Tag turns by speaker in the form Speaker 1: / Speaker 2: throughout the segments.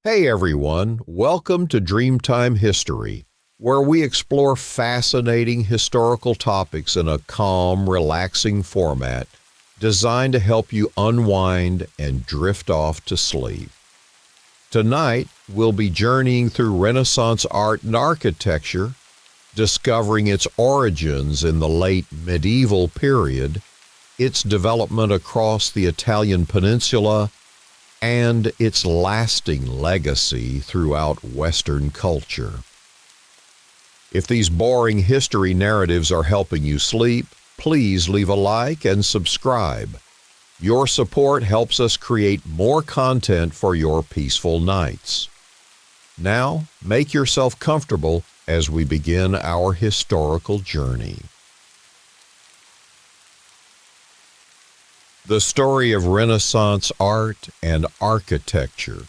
Speaker 1: Hey everyone, welcome to Dreamtime History, where we explore fascinating historical topics in a calm, relaxing format designed to help you unwind and drift off to sleep. Tonight, we'll be journeying through Renaissance art and architecture, discovering its origins in the late medieval period, its development across the Italian peninsula, and its lasting legacy throughout Western culture. If these boring history narratives are helping you sleep, please leave a like and subscribe. Your support helps us create more content for your peaceful nights. Now, make yourself comfortable as we begin our historical journey. The story of Renaissance art and architecture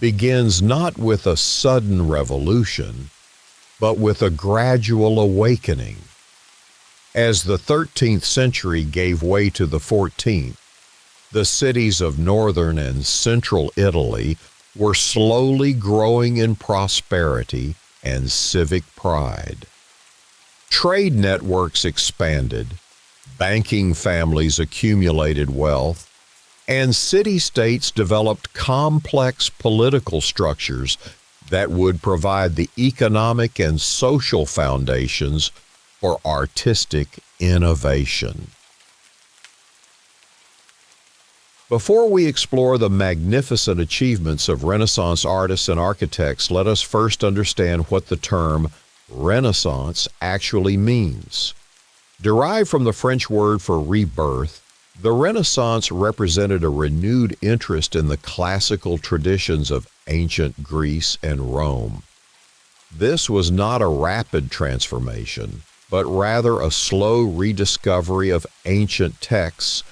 Speaker 1: begins not with a sudden revolution, but with a gradual awakening. As the 13th century gave way to the 14th, the cities of northern and central Italy were slowly growing in prosperity and civic pride. Trade networks expanded, banking families accumulated wealth, and city-states developed complex political structures that would provide the economic and social foundations for artistic innovation. Before we explore the magnificent achievements of Renaissance artists and architects, let us first understand what the term Renaissance actually means. Derived from the French word for rebirth, the Renaissance represented a renewed interest in the classical traditions of ancient Greece and Rome. This was not a rapid transformation, but rather a slow rediscovery of ancient texts,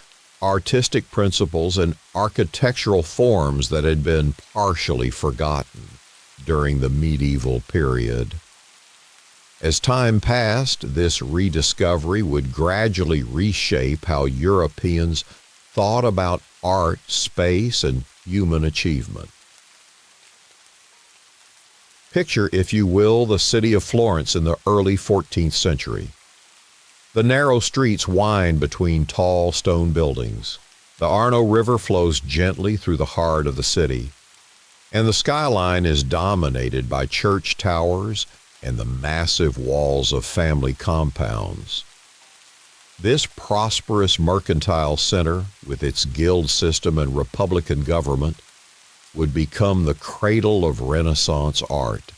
Speaker 1: artistic principles, and architectural forms that had been partially forgotten during the medieval period. As time passed, this rediscovery would gradually reshape how Europeans thought about art, space, and human achievement. Picture, if you will, the city of Florence in the early 14th century. The narrow streets wind between tall stone buildings. The Arno River flows gently through the heart of the city, and the skyline is dominated by church towers and the massive walls of family compounds. This prosperous mercantile center, with its guild system and republican government, would become the cradle of Renaissance art.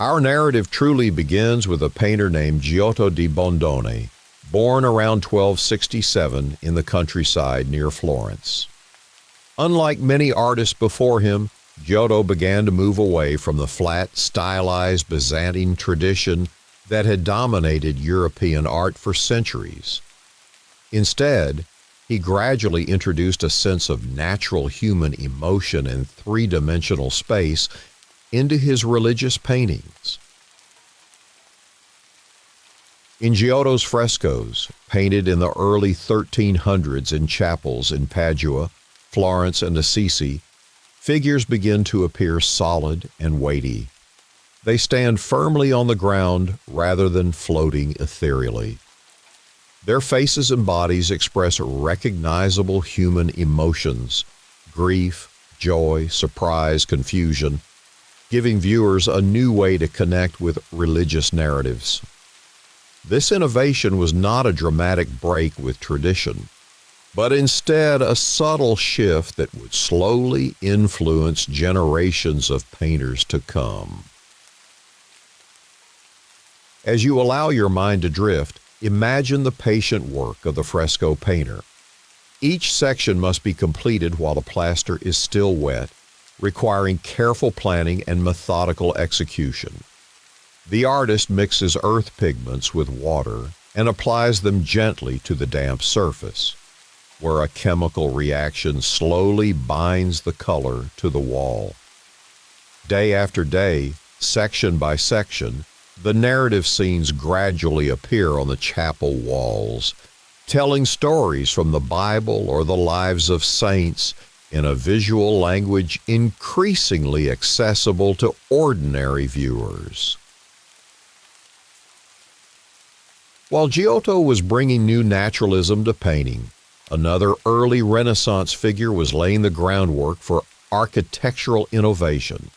Speaker 1: Our narrative truly begins with a painter named Giotto di Bondone, born around 1267 in the countryside near Florence. Unlike many artists before him, Giotto began to move away from the flat, stylized Byzantine tradition that had dominated European art for centuries. Instead, he gradually introduced a sense of natural human emotion and three-dimensional space into his religious paintings. In Giotto's frescoes, painted in the early 1300s in chapels in Padua, Florence, and Assisi, figures begin to appear solid and weighty. They stand firmly on the ground rather than floating ethereally. Their faces and bodies express recognizable human emotions: grief, joy, surprise, confusion, giving viewers a new way to connect with religious narratives. This innovation was not a dramatic break with tradition, but instead a subtle shift that would slowly influence generations of painters to come. As you allow your mind to drift, imagine the patient work of the fresco painter. Each section must be completed while the plaster is still wet, requiring careful planning and methodical execution. The artist mixes earth pigments with water and applies them gently to the damp surface, where a chemical reaction slowly binds the color to the wall. Day after day, section by section, the narrative scenes gradually appear on the chapel walls, telling stories from the Bible or the lives of saints, in a visual language increasingly accessible to ordinary viewers. While Giotto was bringing new naturalism to painting, another early Renaissance figure was laying the groundwork for architectural innovation.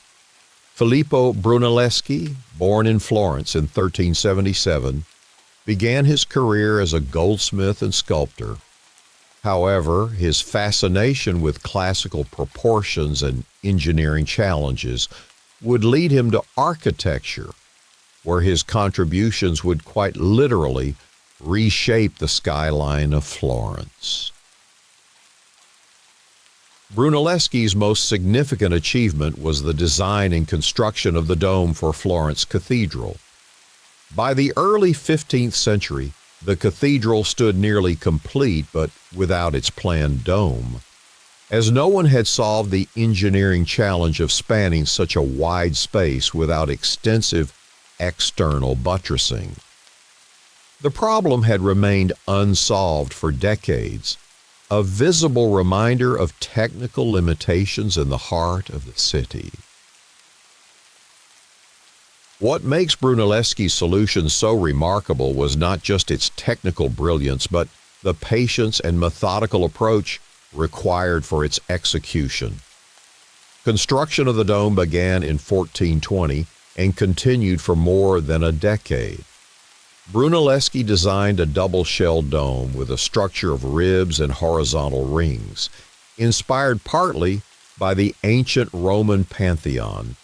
Speaker 1: Filippo Brunelleschi, born in Florence in 1377, began his career as a goldsmith and sculptor. However, his fascination with classical proportions and engineering challenges would lead him to architecture, where his contributions would quite literally reshape the skyline of Florence. Brunelleschi's most significant achievement was the design and construction of the dome for Florence Cathedral. By the early 15th century, the cathedral stood nearly complete but without its planned dome, as no one had solved the engineering challenge of spanning such a wide space without extensive external buttressing. The problem had remained unsolved for decades, a visible reminder of technical limitations in the heart of the city. What makes Brunelleschi's solution so remarkable was not just its technical brilliance, but the patience and methodical approach required for its execution. Construction of the dome began in 1420 and continued for more than a decade. Brunelleschi designed a double-shelled dome with a structure of ribs and horizontal rings, inspired partly by the ancient Roman Pantheon,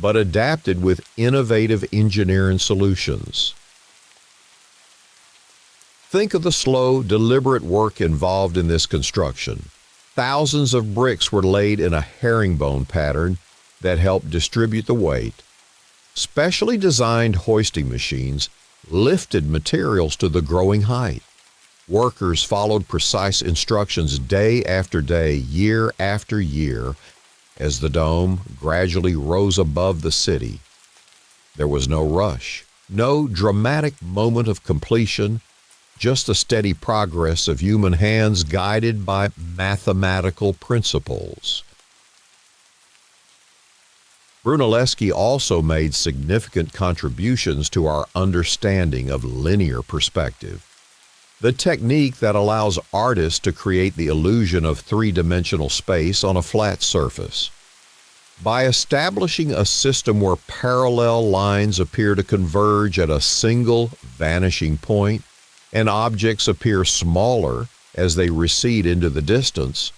Speaker 1: but adapted with innovative engineering solutions. Think of the slow, deliberate work involved in this construction. Thousands of bricks were laid in a herringbone pattern that helped distribute the weight. Specially designed hoisting machines lifted materials to the growing height. Workers followed precise instructions day after day, year after year, as the dome gradually rose above the city. There was no rush, no dramatic moment of completion, just the steady progress of human hands guided by mathematical principles. Brunelleschi also made significant contributions to our understanding of linear perspective, the technique that allows artists to create the illusion of three-dimensional space on a flat surface. By establishing a system where parallel lines appear to converge at a single vanishing point, and objects appear smaller as they recede into the distance,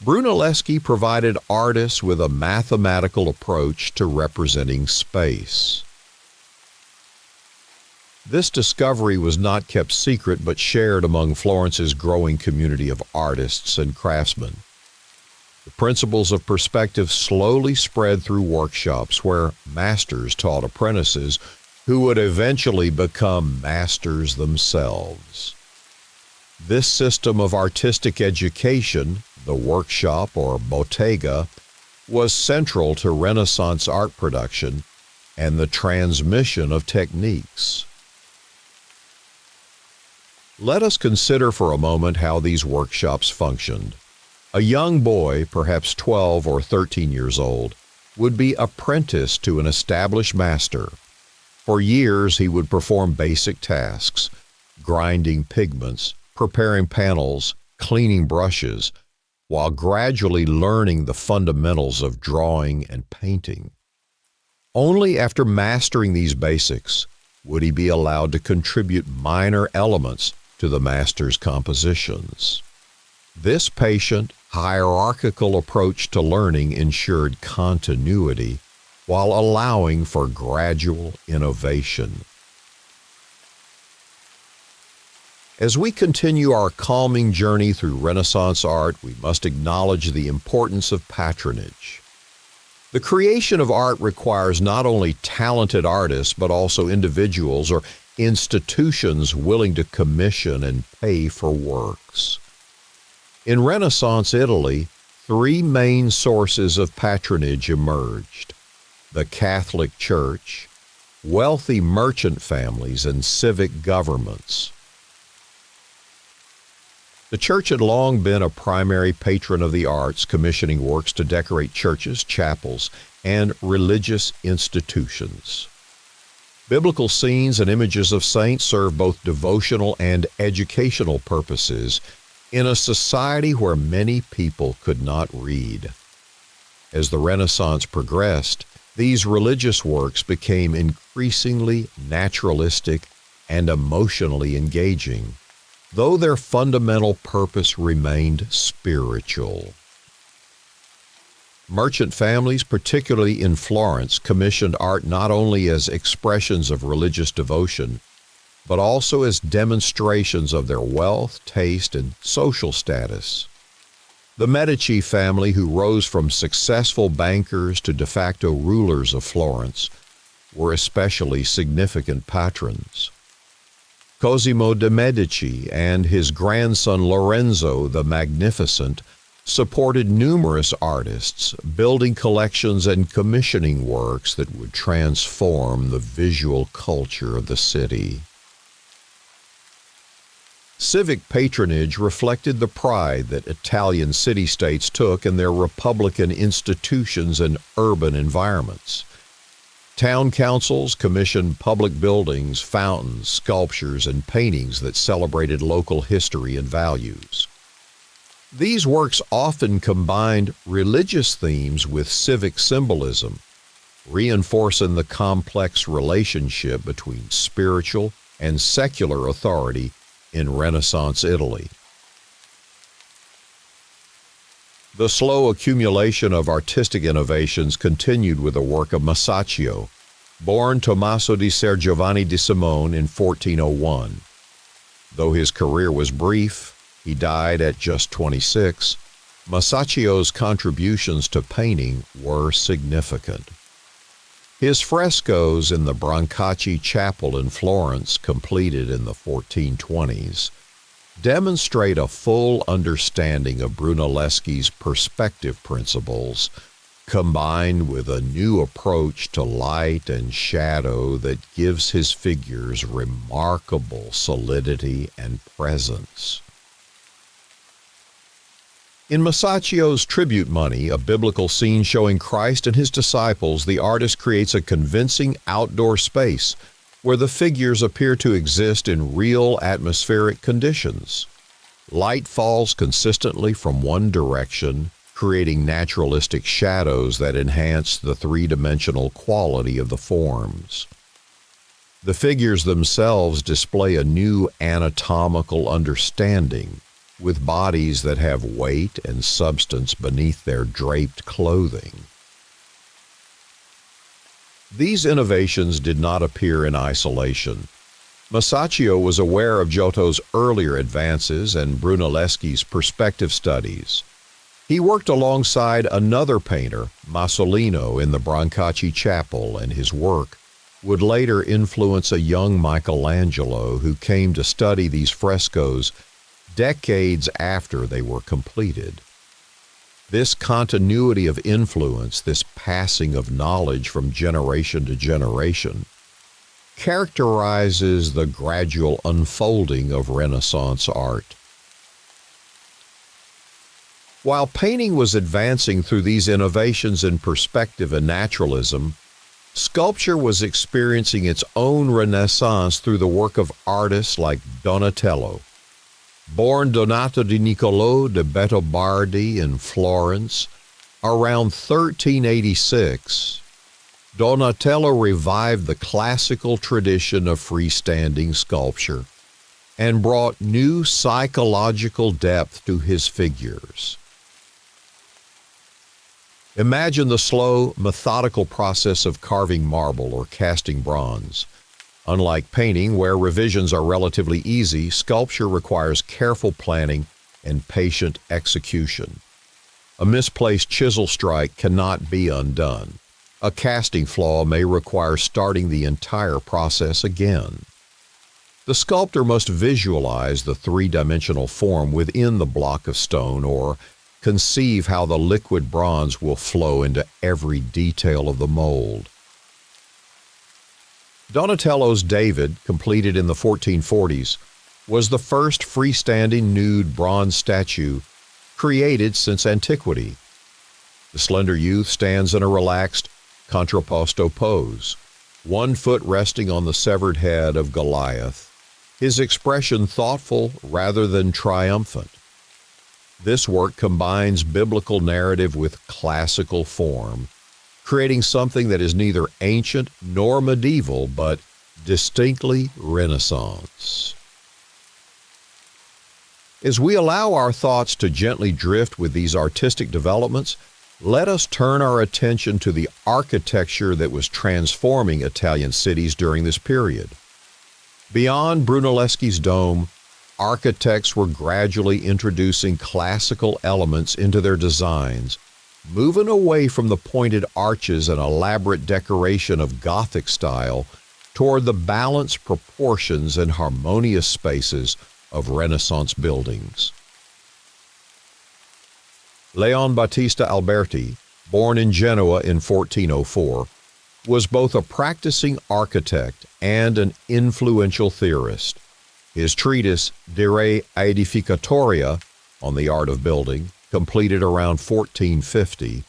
Speaker 1: Brunelleschi provided artists with a mathematical approach to representing space. This discovery was not kept secret but shared among Florence's growing community of artists and craftsmen. The principles of perspective slowly spread through workshops where masters taught apprentices who would eventually become masters themselves. This system of artistic education, the workshop or bottega, was central to Renaissance art production and the transmission of techniques. Let us consider for a moment how these workshops functioned. A young boy, perhaps 12 or 13 years old, would be apprenticed to an established master. For years, he would perform basic tasks, grinding pigments, preparing panels, cleaning brushes, while gradually learning the fundamentals of drawing and painting. Only after mastering these basics would he be allowed to contribute minor elements to the master's compositions. This patient, hierarchical approach to learning ensured continuity while allowing for gradual innovation. As we continue our calming journey through Renaissance art, we must acknowledge the importance of patronage. The creation of art requires not only talented artists, but also individuals or institutions willing to commission and pay for works. In Renaissance Italy, three main sources of patronage emerged: the Catholic Church, wealthy merchant families, and civic governments. The church had long been a primary patron of the arts, commissioning works to decorate churches, chapels, and religious institutions. Biblical scenes and images of saints serve both devotional and educational purposes in a society where many people could not read. As the Renaissance progressed, these religious works became increasingly naturalistic and emotionally engaging, though their fundamental purpose remained spiritual. Merchant families, particularly in Florence, commissioned art not only as expressions of religious devotion, but also as demonstrations of their wealth, taste, and social status. The Medici family, who rose from successful bankers to de facto rulers of Florence, were especially significant patrons. Cosimo de' Medici and his grandson Lorenzo the Magnificent supported numerous artists, building collections and commissioning works that would transform the visual culture of the city. Civic patronage reflected the pride that Italian city-states took in their republican institutions and urban environments. Town councils commissioned public buildings, fountains, sculptures, and paintings that celebrated local history and values. These works often combined religious themes with civic symbolism, reinforcing the complex relationship between spiritual and secular authority in Renaissance Italy. The slow accumulation of artistic innovations continued with the work of Masaccio, born Tommaso di Ser Giovanni di Simone in 1401. Though his career was brief, he died at just 26, Masaccio's contributions to painting were significant. His frescoes in the Brancacci Chapel in Florence, completed in the 1420s, demonstrate a full understanding of Brunelleschi's perspective principles, combined with a new approach to light and shadow that gives his figures remarkable solidity and presence. In Masaccio's Tribute Money, a biblical scene showing Christ and his disciples, the artist creates a convincing outdoor space where the figures appear to exist in real atmospheric conditions. Light falls consistently from one direction, creating naturalistic shadows that enhance the three-dimensional quality of the forms. The figures themselves display a new anatomical understanding, with bodies that have weight and substance beneath their draped clothing. These innovations did not appear in isolation. Masaccio was aware of Giotto's earlier advances and Brunelleschi's perspective studies. He worked alongside another painter, Masolino, in the Brancacci Chapel, and his work would later influence a young Michelangelo who came to study these frescoes decades after they were completed. This continuity of influence, this passing of knowledge from generation to generation, characterizes the gradual unfolding of Renaissance art. While painting was advancing through these innovations in perspective and naturalism, sculpture was experiencing its own renaissance through the work of artists like Donatello. Born Donato di Niccolò de Bettobardi in Florence around 1386, Donatello revived the classical tradition of freestanding sculpture and brought new psychological depth to his figures. Imagine the slow, methodical process of carving marble or casting bronze. Unlike painting, where revisions are relatively easy, sculpture requires careful planning and patient execution. A misplaced chisel strike cannot be undone. A casting flaw may require starting the entire process again. The sculptor must visualize the three-dimensional form within the block of stone or conceive how the liquid bronze will flow into every detail of the mold. Donatello's David, completed in the 1440s, was the first freestanding nude bronze statue created since antiquity. The slender youth stands in a relaxed, contrapposto pose, one foot resting on the severed head of Goliath, his expression thoughtful rather than triumphant. This work combines biblical narrative with classical form, creating something that is neither ancient nor medieval, but distinctly Renaissance. As we allow our thoughts to gently drift with these artistic developments, let us turn our attention to the architecture that was transforming Italian cities during this period. Beyond Brunelleschi's dome, architects were gradually introducing classical elements into their designs, moving away from the pointed arches and elaborate decoration of Gothic style toward the balanced proportions and harmonious spaces of Renaissance buildings. Leon Battista Alberti, born in Genoa in 1404, was both a practicing architect and an influential theorist. His treatise De Re Aedificatoria, on the art of building, completed around 1450,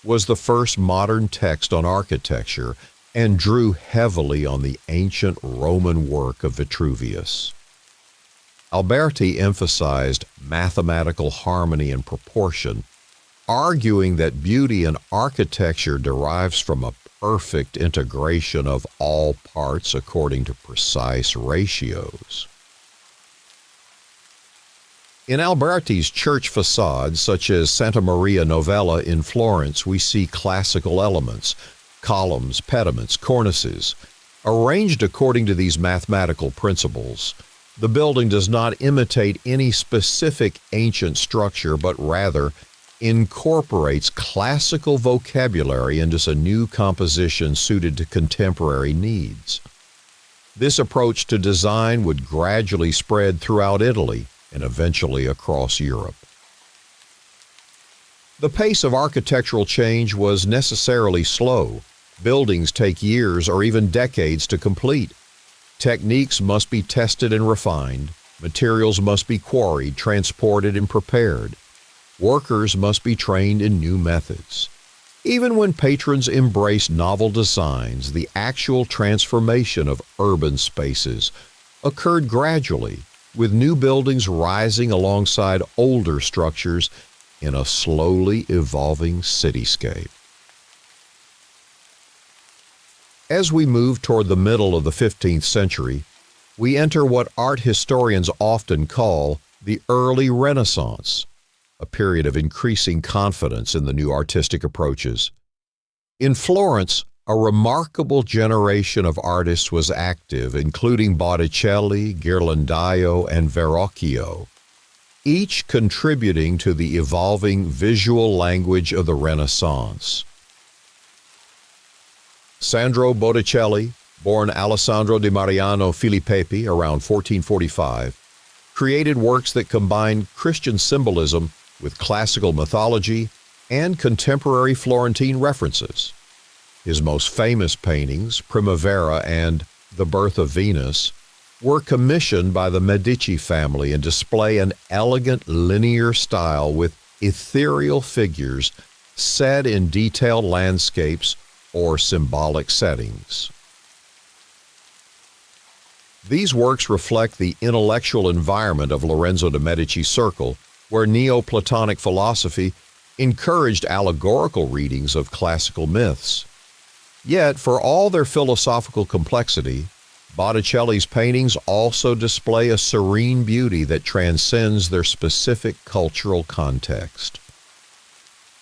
Speaker 1: was the first modern text on architecture and drew heavily on the ancient Roman work of Vitruvius. Alberti emphasized mathematical harmony and proportion, arguing that beauty in architecture derives from a perfect integration of all parts according to precise ratios. In Alberti's church facades, such as Santa Maria Novella in Florence, we see classical elements, columns, pediments, cornices, arranged according to these mathematical principles. The building does not imitate any specific ancient structure, but rather incorporates classical vocabulary into a new composition suited to contemporary needs. This approach to design would gradually spread throughout Italy and eventually across Europe. The pace of architectural change was necessarily slow. Buildings take years or even decades to complete. Techniques must be tested and refined. Materials must be quarried, transported, and prepared. Workers must be trained in new methods. Even when patrons embraced novel designs, the actual transformation of urban spaces occurred gradually, with new buildings rising alongside older structures in a slowly evolving cityscape. As we move toward the middle of the 15th century, we enter what art historians often call the early Renaissance, a period of increasing confidence in the new artistic approaches. In Florence, a remarkable generation of artists was active, including Botticelli, Ghirlandaio, and Verrocchio, each contributing to the evolving visual language of the Renaissance. Sandro Botticelli, born Alessandro di Mariano Filippepi around 1445, created works that combined Christian symbolism with classical mythology and contemporary Florentine references. His most famous paintings, Primavera and The Birth of Venus, were commissioned by the Medici family and display an elegant linear style with ethereal figures set in detailed landscapes or symbolic settings. These works reflect the intellectual environment of Lorenzo de' Medici's circle, where Neoplatonic philosophy encouraged allegorical readings of classical myths. Yet, for all their philosophical complexity, Botticelli's paintings also display a serene beauty that transcends their specific cultural context.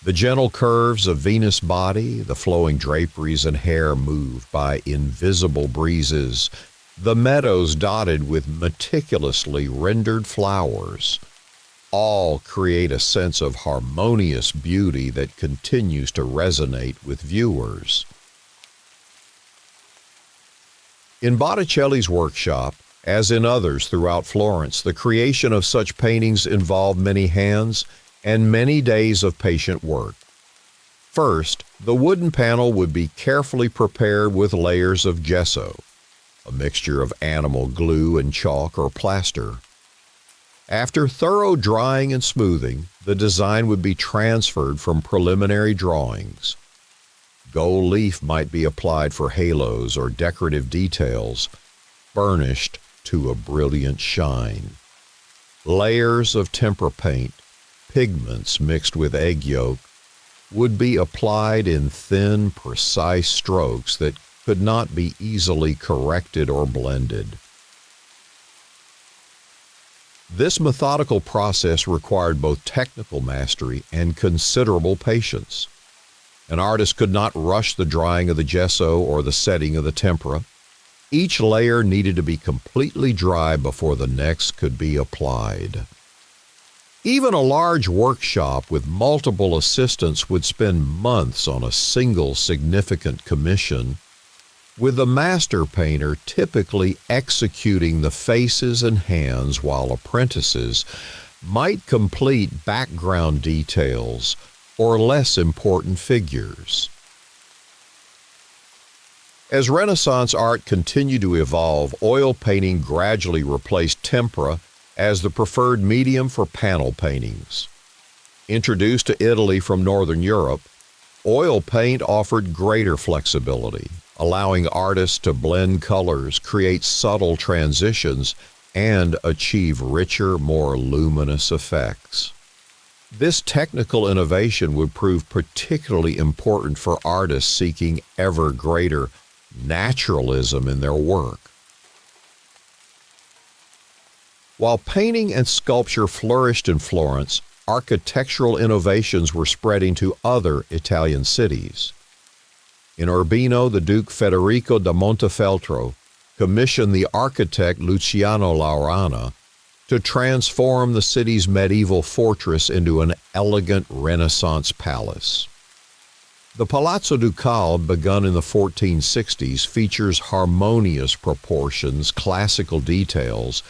Speaker 1: The gentle curves of Venus' body, the flowing draperies and hair moved by invisible breezes, the meadows dotted with meticulously rendered flowers, all create a sense of harmonious beauty that continues to resonate with viewers. In Botticelli's workshop, as in others throughout Florence, the creation of such paintings involved many hands and many days of patient work. First, the wooden panel would be carefully prepared with layers of gesso. a mixture of animal glue and chalk or plaster. After thorough drying and smoothing, the design would be transferred from preliminary drawings. Gold leaf might be applied for halos or decorative details, burnished to a brilliant shine. Layers of tempera paint, pigments mixed with egg yolk, would be applied in thin, precise strokes that could not be easily corrected or blended. This methodical process required both technical mastery and considerable patience. An artist could not rush the drying of the gesso or the setting of the tempera. Each layer needed to be completely dry before the next could be applied. Even a large workshop with multiple assistants would spend months on a single significant commission, with the master painter typically executing the faces and hands while apprentices might complete background details or less important figures. As Renaissance art continued to evolve, oil painting gradually replaced tempera as the preferred medium for panel paintings. Introduced to Italy from Northern Europe, oil paint offered greater flexibility, allowing artists to blend colors, create subtle transitions, and achieve richer, more luminous effects. This technical innovation would prove particularly important for artists seeking ever greater naturalism in their work. While painting and sculpture flourished in Florence, architectural innovations were spreading to other Italian cities. In Urbino, the Duke Federico da Montefeltro commissioned the architect Luciano Laurana to transform the city's medieval fortress into an elegant Renaissance palace. The Palazzo Ducale, begun in the 1460s, features harmonious proportions, classical details,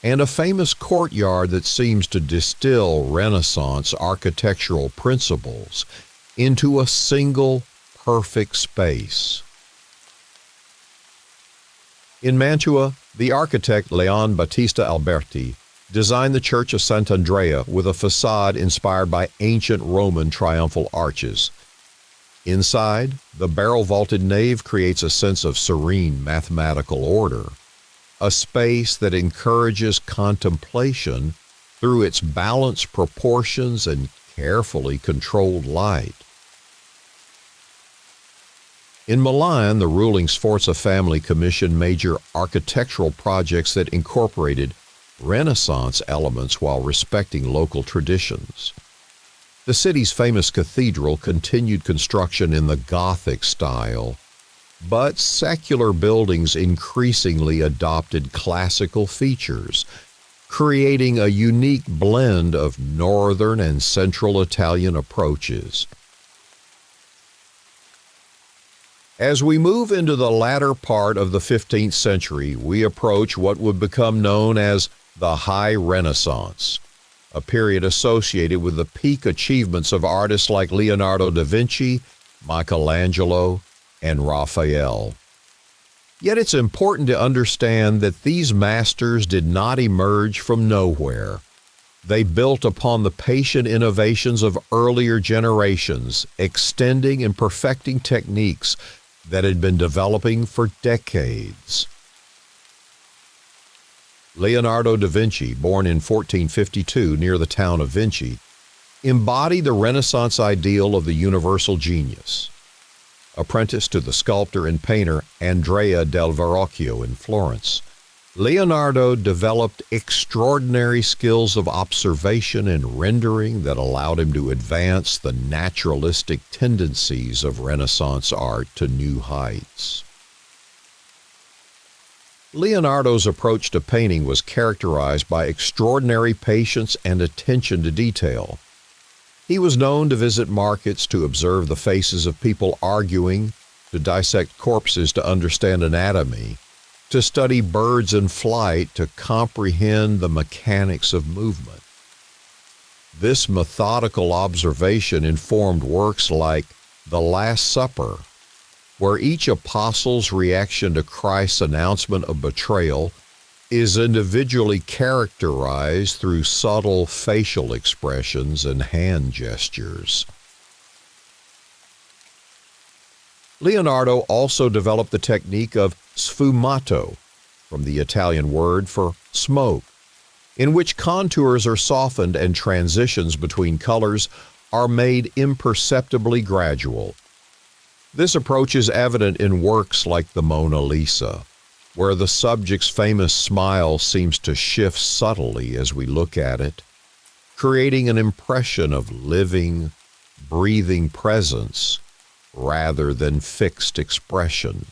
Speaker 1: and a famous courtyard that seems to distill Renaissance architectural principles into a single perfect space. In Mantua, the architect Leon Battista Alberti designed the Church of Sant'Andrea with a facade inspired by ancient Roman triumphal arches. Inside, the barrel-vaulted nave creates a sense of serene mathematical order, a space that encourages contemplation through its balanced proportions and carefully controlled light. In Milan, the ruling Sforza family commissioned major architectural projects that incorporated Renaissance elements while respecting local traditions. The city's famous cathedral continued construction in the Gothic style, but secular buildings increasingly adopted classical features, creating a unique blend of northern and central Italian approaches. As we move into the latter part of the 15th century, we approach what would become known as the High Renaissance, a period associated with the peak achievements of artists like Leonardo da Vinci, Michelangelo, and Raphael. Yet it's important to understand that these masters did not emerge from nowhere. They built upon the patient innovations of earlier generations, extending and perfecting techniques that had been developing for decades. Leonardo da Vinci, born in 1452 near the town of Vinci, embodied the Renaissance ideal of the universal genius. Apprenticed to the sculptor and painter Andrea del Verrocchio in Florence, Leonardo developed extraordinary skills of observation and rendering that allowed him to advance the naturalistic tendencies of Renaissance art to new heights. Leonardo's approach to painting was characterized by extraordinary patience and attention to detail. He was known to visit markets to observe the faces of people arguing, to dissect corpses to understand anatomy, to study birds in flight to comprehend the mechanics of movement. This methodical observation informed works like The Last Supper, where each apostle's reaction to Christ's announcement of betrayal is individually characterized through subtle facial expressions and hand gestures. Leonardo also developed the technique of sfumato, from the Italian word for smoke, in which contours are softened and transitions between colors are made imperceptibly gradual. This approach is evident in works like the Mona Lisa, where the subject's famous smile seems to shift subtly as we look at it, creating an impression of living, breathing presence rather than fixed expression.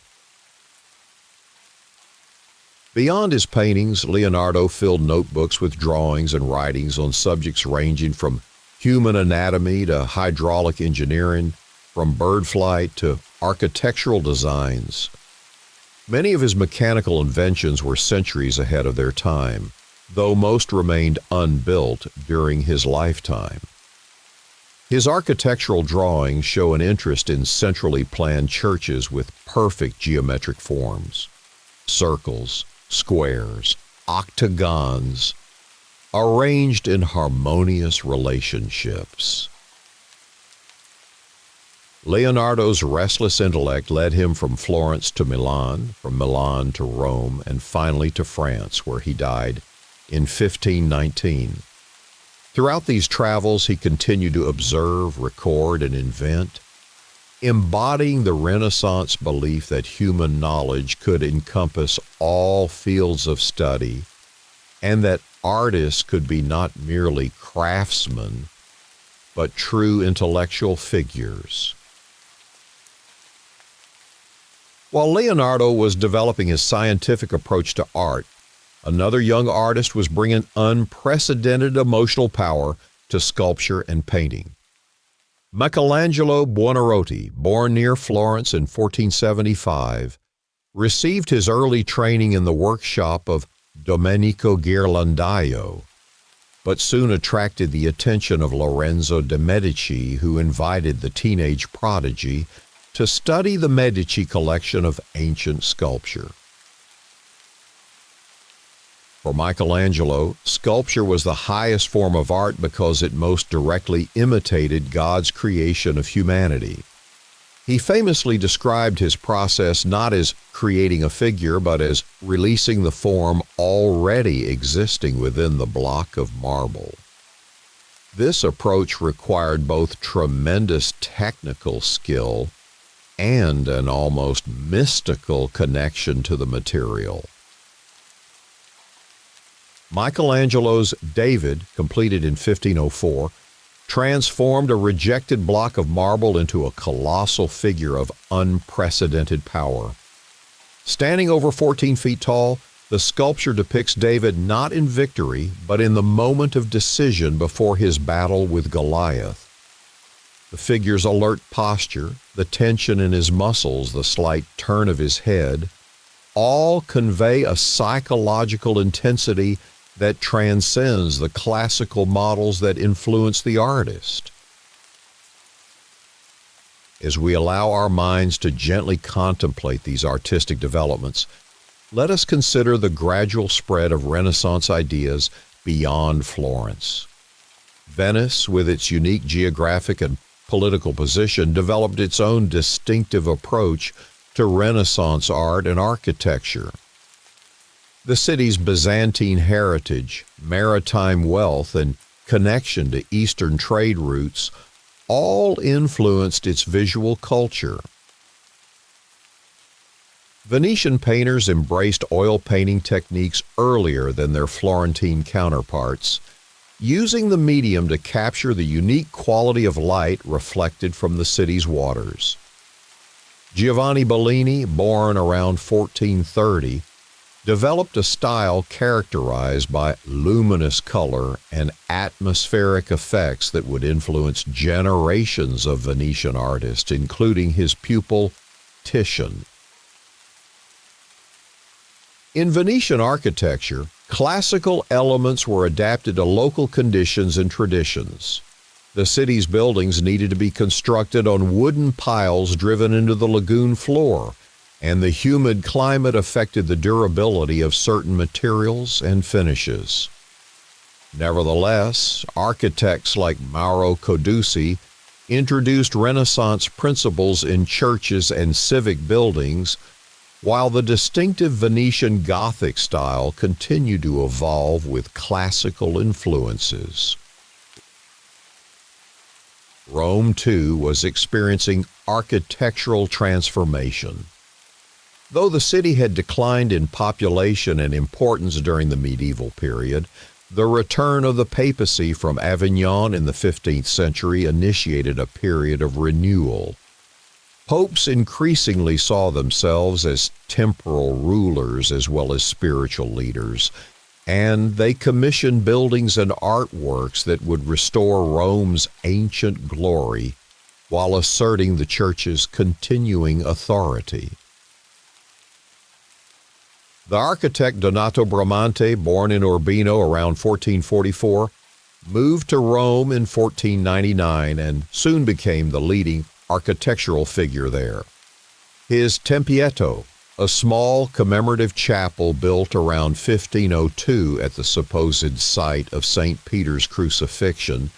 Speaker 1: Beyond his paintings, Leonardo filled notebooks with drawings and writings on subjects ranging from human anatomy to hydraulic engineering, from bird flight to architectural designs. Many of his mechanical inventions were centuries ahead of their time, though most remained unbuilt during his lifetime. His architectural drawings show an interest in centrally planned churches with perfect geometric forms, circles, squares, octagons, arranged in harmonious relationships. Leonardo's restless intellect led him from Florence to Milan, from Milan to Rome, and finally to France, where he died in 1519. Throughout these travels, he continued to observe, record, and invent, embodying the Renaissance belief that human knowledge could encompass all fields of study, and that artists could be not merely craftsmen, but true intellectual figures. While Leonardo was developing his scientific approach to art, another young artist was bringing unprecedented emotional power to sculpture and painting. Michelangelo Buonarroti, born near Florence in 1475, received his early training in the workshop of Domenico Ghirlandaio, but soon attracted the attention of Lorenzo de' Medici, who invited the teenage prodigy to study the Medici collection of ancient sculpture. For Michelangelo, sculpture was the highest form of art because it most directly imitated God's creation of humanity. He famously described his process not as creating a figure, but as releasing the form already existing within the block of marble. This approach required both tremendous technical skill and an almost mystical connection to the material. Michelangelo's David, completed in 1504, transformed a rejected block of marble into a colossal figure of unprecedented power. Standing over 14 feet tall, the sculpture depicts David not in victory, but in the moment of decision before his battle with Goliath. The figure's alert posture, the tension in his muscles, the slight turn of his head, all convey a psychological intensity that transcends the classical models that influence the artist. As we allow our minds to gently contemplate these artistic developments, let us consider the gradual spread of Renaissance ideas beyond Florence. Venice, with its unique geographic and political position, developed its own distinctive approach to Renaissance art and architecture. The city's Byzantine heritage, maritime wealth, and connection to Eastern trade routes all influenced its visual culture. Venetian painters embraced oil painting techniques earlier than their Florentine counterparts, using the medium to capture the unique quality of light reflected from the city's waters. Giovanni Bellini, born around 1430, developed a style characterized by luminous color and atmospheric effects that would influence generations of Venetian artists, including his pupil Titian. In Venetian architecture, classical elements were adapted to local conditions and traditions. The city's buildings needed to be constructed on wooden piles driven into the lagoon floor, and the humid climate affected the durability of certain materials and finishes. Nevertheless, architects like Mauro Coduzzi introduced Renaissance principles in churches and civic buildings, while the distinctive Venetian Gothic style continued to evolve with classical influences. Rome, too, was experiencing architectural transformation. Though the city had declined in population and importance during the medieval period, the return of the papacy from Avignon in the 15th century initiated a period of renewal. Popes increasingly saw themselves as temporal rulers as well as spiritual leaders, and they commissioned buildings and artworks that would restore Rome's ancient glory while asserting the Church's continuing authority. The architect Donato Bramante, born in Urbino around 1444, moved to Rome in 1499 and soon became the leading architectural figure there. His Tempietto, a small commemorative chapel built around 1502 at the supposed site of St. Peter's crucifixion,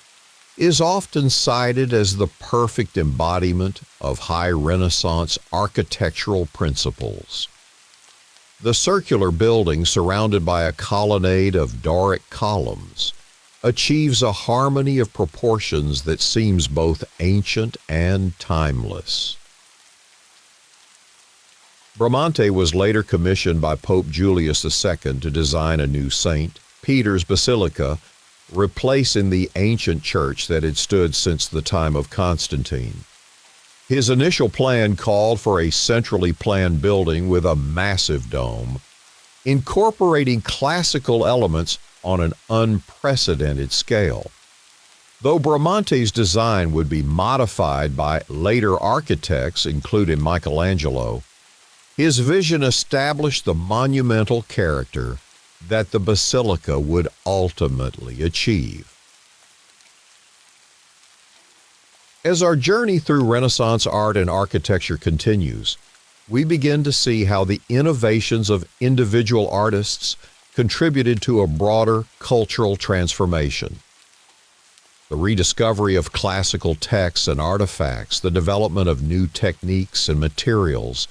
Speaker 1: is often cited as the perfect embodiment of high Renaissance architectural principles. The circular building, surrounded by a colonnade of Doric columns, achieves a harmony of proportions that seems both ancient and timeless. Bramante was later commissioned by Pope Julius II to design a new St. Peter's Basilica, replacing the ancient church that had stood since the time of Constantine. His initial plan called for a centrally planned building with a massive dome, incorporating classical elements on an unprecedented scale. Though Bramante's design would be modified by later architects, including Michelangelo, his vision established the monumental character that the basilica would ultimately achieve. As our journey through Renaissance art and architecture continues, we begin to see how the innovations of individual artists contributed to a broader cultural transformation. The rediscovery of classical texts and artifacts, the development of new techniques and materials,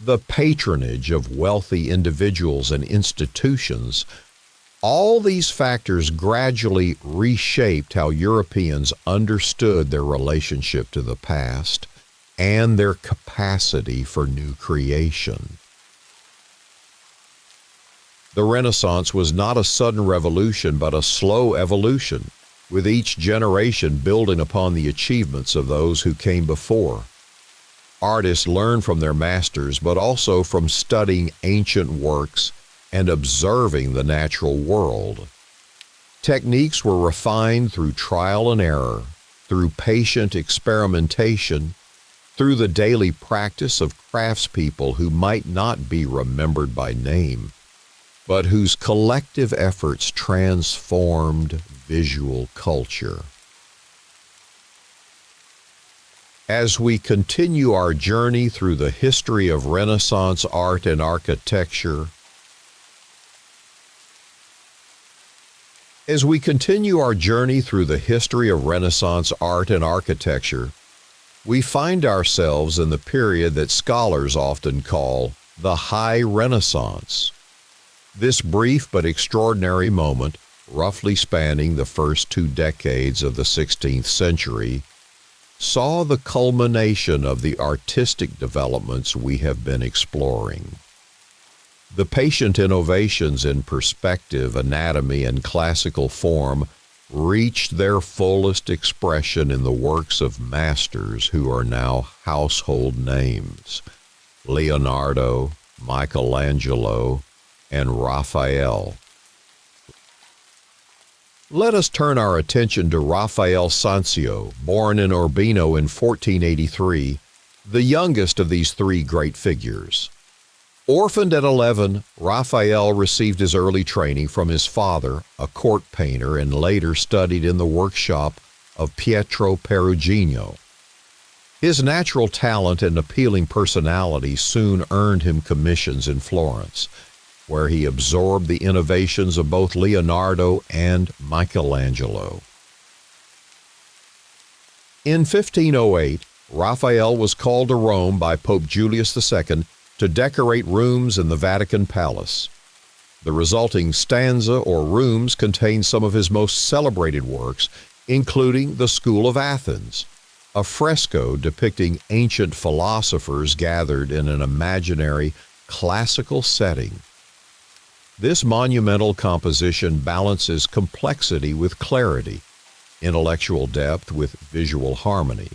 Speaker 1: the patronage of wealthy individuals and institutions, all these factors gradually reshaped how Europeans understood their relationship to the past and their capacity for new creation. The Renaissance was not a sudden revolution, but a slow evolution, with each generation building upon the achievements of those who came before. Artists learned from their masters, but also from studying ancient works and observing the natural world. Techniques were refined through trial and error, through patient experimentation, through the daily practice of craftspeople who might not be remembered by name, but whose collective efforts transformed visual culture. As we continue our journey through the history of Renaissance art and architecture, we find ourselves in the period that scholars often call the High Renaissance. This brief but extraordinary moment, roughly spanning the first 2 decades of the 16th century, saw the culmination of the artistic developments we have been exploring. The patient innovations in perspective, anatomy, and classical form reached their fullest expression in the works of masters who are now household names: Leonardo, Michelangelo, and Raphael. Let us turn our attention to Raphael Sanzio, born in Urbino in 1483, the youngest of these 3 great figures. Orphaned at 11, Raphael received his early training from his father, a court painter, and later studied in the workshop of Pietro Perugino. His natural talent and appealing personality soon earned him commissions in Florence, where he absorbed the innovations of both Leonardo and Michelangelo. In 1508, Raphael was called to Rome by Pope Julius II to decorate rooms in the Vatican Palace. The resulting stanza or rooms contain some of his most celebrated works, including the School of Athens, a fresco depicting ancient philosophers gathered in an imaginary classical setting. This monumental composition balances complexity with clarity, intellectual depth with visual harmony.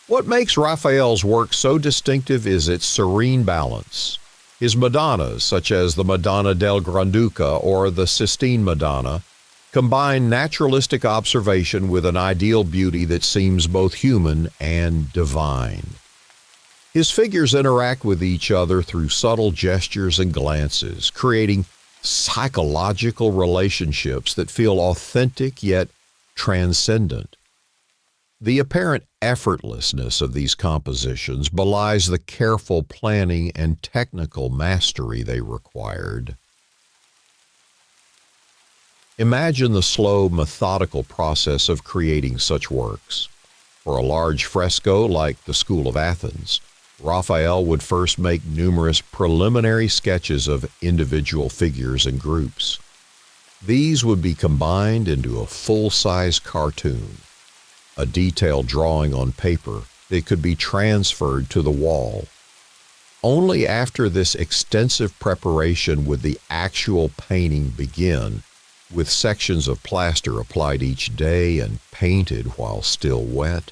Speaker 1: What makes Raphael's work so distinctive is its serene balance. His Madonnas, such as the Madonna del Granduca or the Sistine Madonna, combine naturalistic observation with an ideal beauty that seems both human and divine. His figures interact with each other through subtle gestures and glances, creating psychological relationships that feel authentic yet transcendent. The apparent effortlessness of these compositions belies the careful planning and technical mastery they required. Imagine the slow, methodical process of creating such works. For a large fresco like the School of Athens, Raphael would first make numerous preliminary sketches of individual figures and groups. These would be combined into a full-size cartoon, a detailed drawing on paper that could be transferred to the wall. Only after this extensive preparation would the actual painting begin, with sections of plaster applied each day and painted while still wet.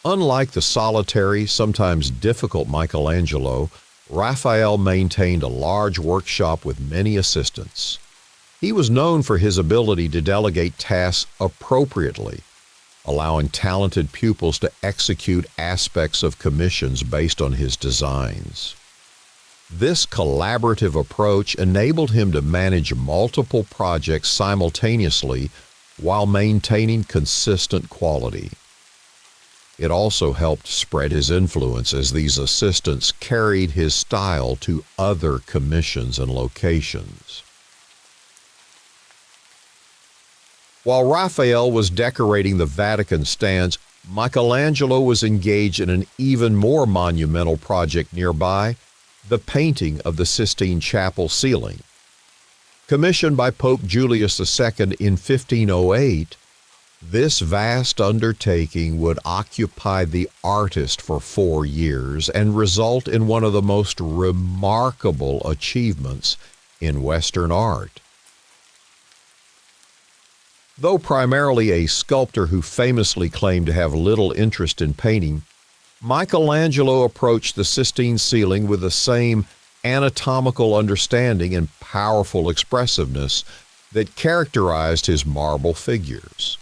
Speaker 1: Unlike the solitary, sometimes difficult Michelangelo, Raphael maintained a large workshop with many assistants. He was known for his ability to delegate tasks appropriately, allowing talented pupils to execute aspects of commissions based on his designs. This collaborative approach enabled him to manage multiple projects simultaneously while maintaining consistent quality. It also helped spread his influence as these assistants carried his style to other commissions and locations. While Raphael was decorating the Vatican stands, Michelangelo was engaged in an even more monumental project nearby, the painting of the Sistine Chapel ceiling. Commissioned by Pope Julius II in 1508, this vast undertaking would occupy the artist for 4 years and result in one of the most remarkable achievements in Western art. Though primarily a sculptor who famously claimed to have little interest in painting, Michelangelo approached the Sistine ceiling with the same anatomical understanding and powerful expressiveness that characterized his marble figures.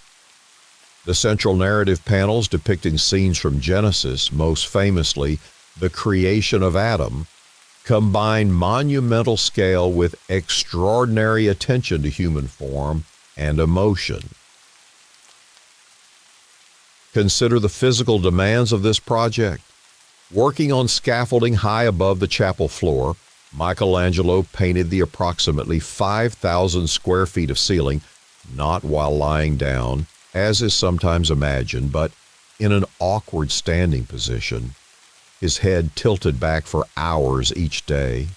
Speaker 1: The central narrative panels depicting scenes from Genesis, most famously the creation of Adam, combine monumental scale with extraordinary attention to human form and emotion. Consider the physical demands of this project. Working on scaffolding high above the chapel floor, Michelangelo painted the approximately 5,000 square feet of ceiling, not while lying down, as is sometimes imagined, but in an awkward standing position, his head tilted back for hours each day.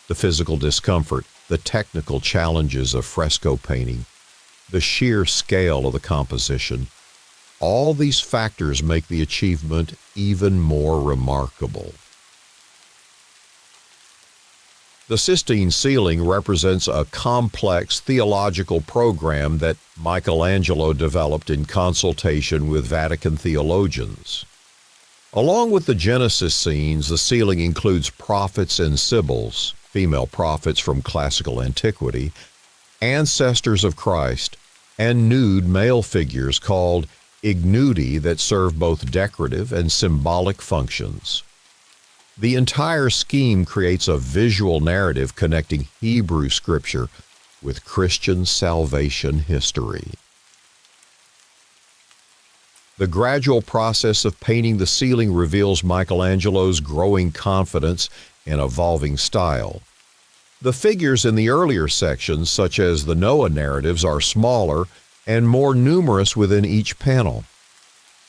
Speaker 1: The physical discomfort, the technical challenges of fresco painting, the sheer scale of the composition, all these factors make the achievement even more remarkable. The Sistine ceiling represents a complex theological program that Michelangelo developed in consultation with Vatican theologians. Along with the Genesis scenes, the ceiling includes prophets and sibyls, female prophets from classical antiquity, ancestors of Christ, and nude male figures called ignudi that serve both decorative and symbolic functions. The entire scheme creates a visual narrative connecting Hebrew scripture with Christian salvation history. The gradual process of painting the ceiling reveals Michelangelo's growing confidence and evolving style. The figures in the earlier sections, such as the Noah narratives, are smaller and more numerous within each panel.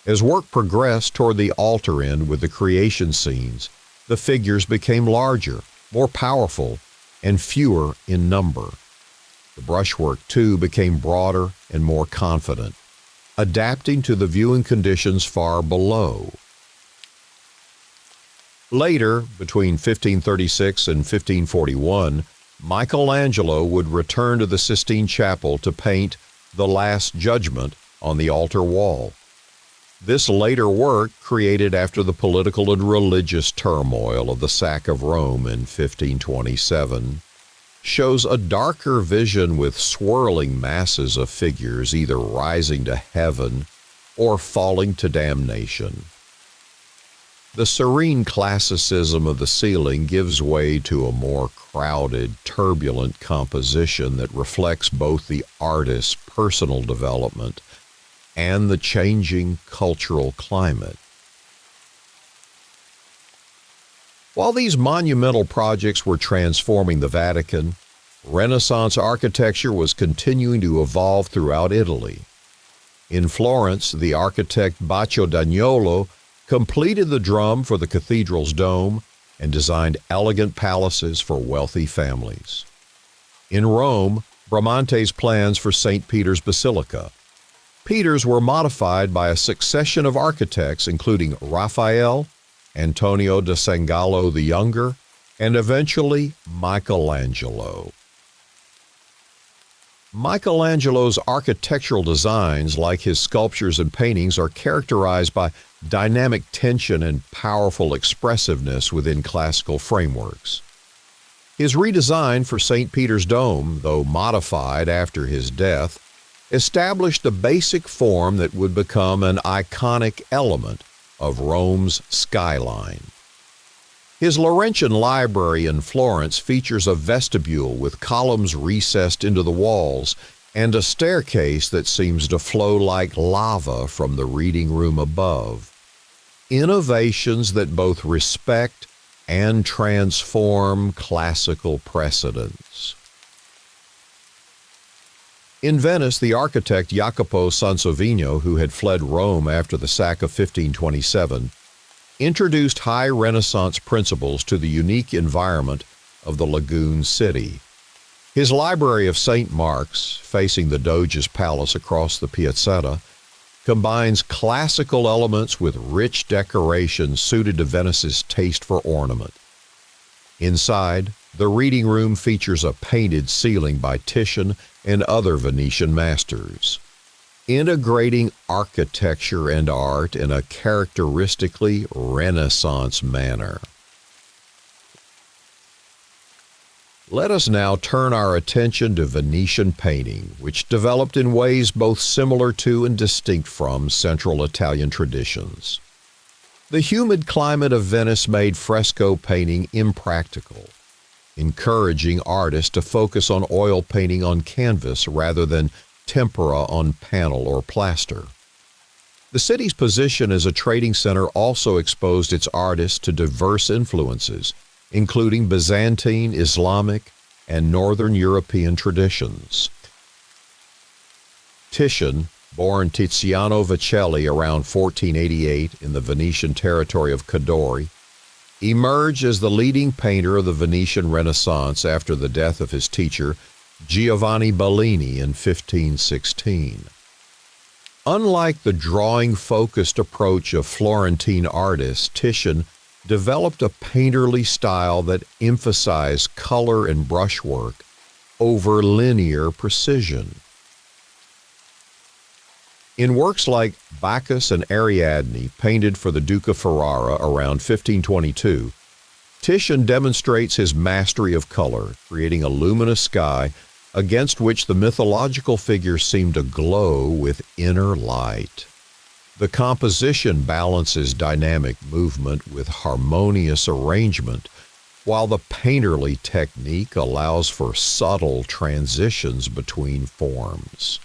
Speaker 1: As work progressed toward the altar end with the creation scenes, the figures became larger, more powerful, and fewer in number. The brushwork, too, became broader and more confident, adapting to the viewing conditions far below. Later, between 1536 and 1541, Michelangelo would return to the Sistine Chapel to paint the Last Judgment on the altar wall. This later work, created after the political and religious turmoil of the sack of Rome in 1527, shows a darker vision with swirling masses of figures either rising to heaven or falling to damnation. The serene classicism of the ceiling gives way to a more crowded, turbulent composition that reflects both the artist's personal development and the changing cultural climate. While these monumental projects were transforming the Vatican, Renaissance architecture was continuing to evolve throughout Italy. In Florence, the architect Baccio d'Agnolo completed the drum for the cathedral's dome and designed elegant palaces for wealthy families. In Rome, Bramante's plans for St. Peter's Basilica. Peter's were modified by a succession of architects including Raphael, Antonio da Sangallo the Younger, and eventually Michelangelo. Michelangelo's architectural designs, like his sculptures and paintings, are characterized by dynamic tension and powerful expressiveness within classical frameworks. His redesign for St. Peter's Dome, though modified after his death, established a basic form that would become an iconic element of Rome's skyline. His Laurentian library in Florence features a vestibule with columns recessed into the walls and a staircase that seems to flow like lava from the reading room above. Innovations that both respect and transform classical precedents. In Venice, the architect Jacopo Sansovino, who had fled Rome after the sack of 1527, introduced high Renaissance principles to the unique environment of the lagoon city. His library of St. Mark's, facing the Doge's palace across the Piazzetta, combines classical elements with rich decoration suited to Venice's taste for ornament. Inside, the reading room features a painted ceiling by Titian and other Venetian masters, integrating architecture and art in a characteristically Renaissance manner. Let us now turn our attention to Venetian painting, which developed in ways both similar to and distinct from Central Italian traditions. The humid climate of Venice made fresco painting impractical, encouraging artists to focus on oil painting on canvas rather than tempera on panel or plaster. The city's position as a trading center also exposed its artists to diverse influences, including Byzantine, Islamic, and Northern European traditions. Titian, born Tiziano Vicelli around 1488 in the Venetian territory of Cadore, emerged as the leading painter of the Venetian Renaissance after the death of his teacher, Giovanni Bellini, in 1516. Unlike the drawing-focused approach of Florentine artists, Titian developed a painterly style that emphasized color and brushwork over linear precision. In works like Bacchus and Ariadne, painted for the Duke of Ferrara around 1522, Titian demonstrates his mastery of color, creating a luminous sky against which the mythological figures seem to glow with inner light. The composition balances dynamic movement with harmonious arrangement, while the painterly technique allows for subtle transitions between forms.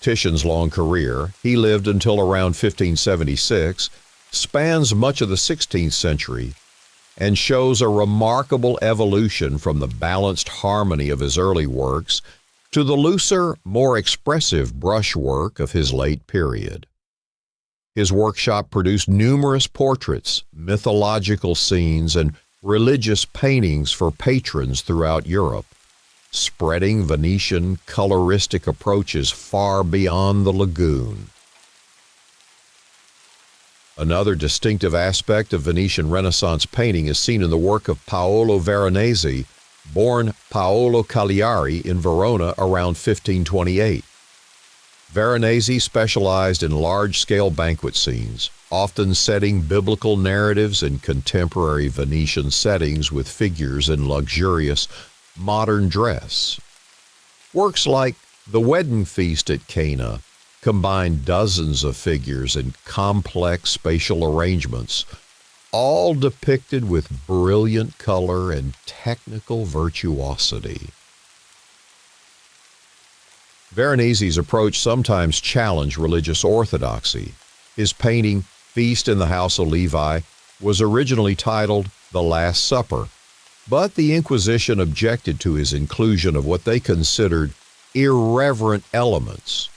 Speaker 1: Titian's long career, he lived until around 1576, spans much of the 16th century, and shows a remarkable evolution from the balanced harmony of his early works to the looser, more expressive brushwork of his late period. His workshop produced numerous portraits, mythological scenes, and religious paintings for patrons throughout Europe, spreading Venetian coloristic approaches far beyond the lagoon. Another distinctive aspect of Venetian Renaissance painting is seen in the work of Paolo Veronese, born Paolo Cagliari in Verona around 1528. Veronese specialized in large-scale banquet scenes, often setting biblical narratives in contemporary Venetian settings with figures in luxurious, modern dress. Works like The Wedding Feast at Cana combine dozens of figures in complex spatial arrangements, all depicted with brilliant color and technical virtuosity. Veronese's approach sometimes challenged religious orthodoxy. His painting, Feast in the House of Levi, was originally titled The Last Supper, but the Inquisition objected to his inclusion of what they considered irreverent elements: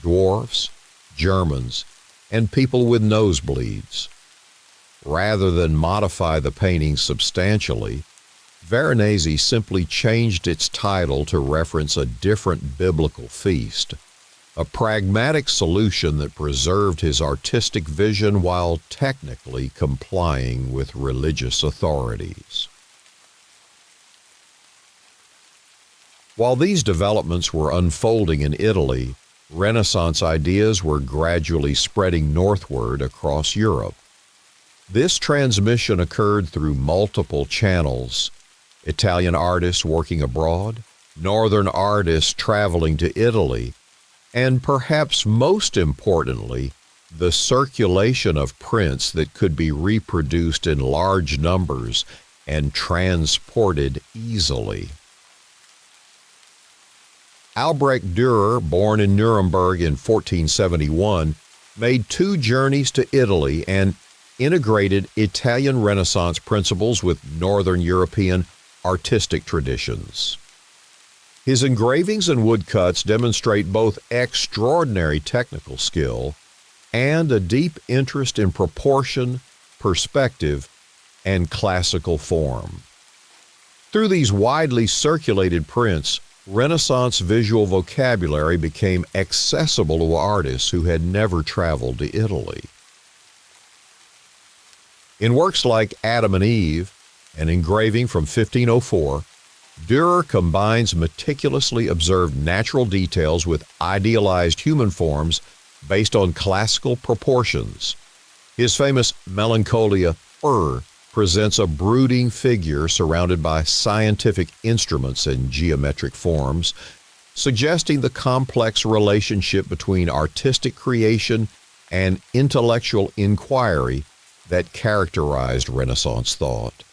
Speaker 1: dwarfs, Germans, and people with nosebleeds. Rather than modify the painting substantially, Veronese simply changed its title to reference a different biblical feast, a pragmatic solution that preserved his artistic vision while technically complying with religious authorities. While these developments were unfolding in Italy, Renaissance ideas were gradually spreading northward across Europe. This transmission occurred through multiple channels: Italian artists working abroad, Northern artists traveling to Italy, and perhaps most importantly, the circulation of prints that could be reproduced in large numbers and transported easily. Albrecht Dürer, born in Nuremberg in 1471, made 2 journeys to Italy and integrated Italian Renaissance principles with Northern European artistic traditions. His engravings and woodcuts demonstrate both extraordinary technical skill and a deep interest in proportion, perspective, and classical form. Through these widely circulated prints, Renaissance visual vocabulary became accessible to artists who had never traveled to Italy. In works like Adam and Eve, an engraving from 1504, Dürer combines meticulously observed natural details with idealized human forms based on classical proportions. His famous Melancholia presents a brooding figure surrounded by scientific instruments and geometric forms, suggesting the complex relationship between artistic creation and intellectual inquiry that characterized Renaissance thought.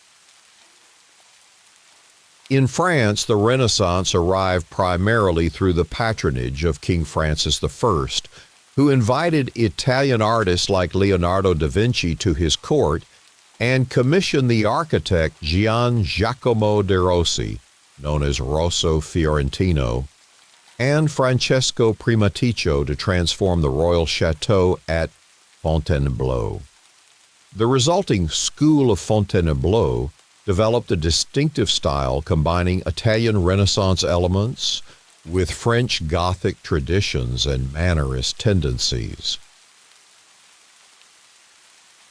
Speaker 1: In France, the Renaissance arrived primarily through the patronage of King Francis I, who invited Italian artists like Leonardo da Vinci to his court and commissioned the architect Gian Giacomo de Rossi, known as Rosso Fiorentino, and Francesco Primaticcio to transform the royal chateau at Fontainebleau. The resulting School of Fontainebleau developed a distinctive style combining Italian Renaissance elements with French Gothic traditions and Mannerist tendencies.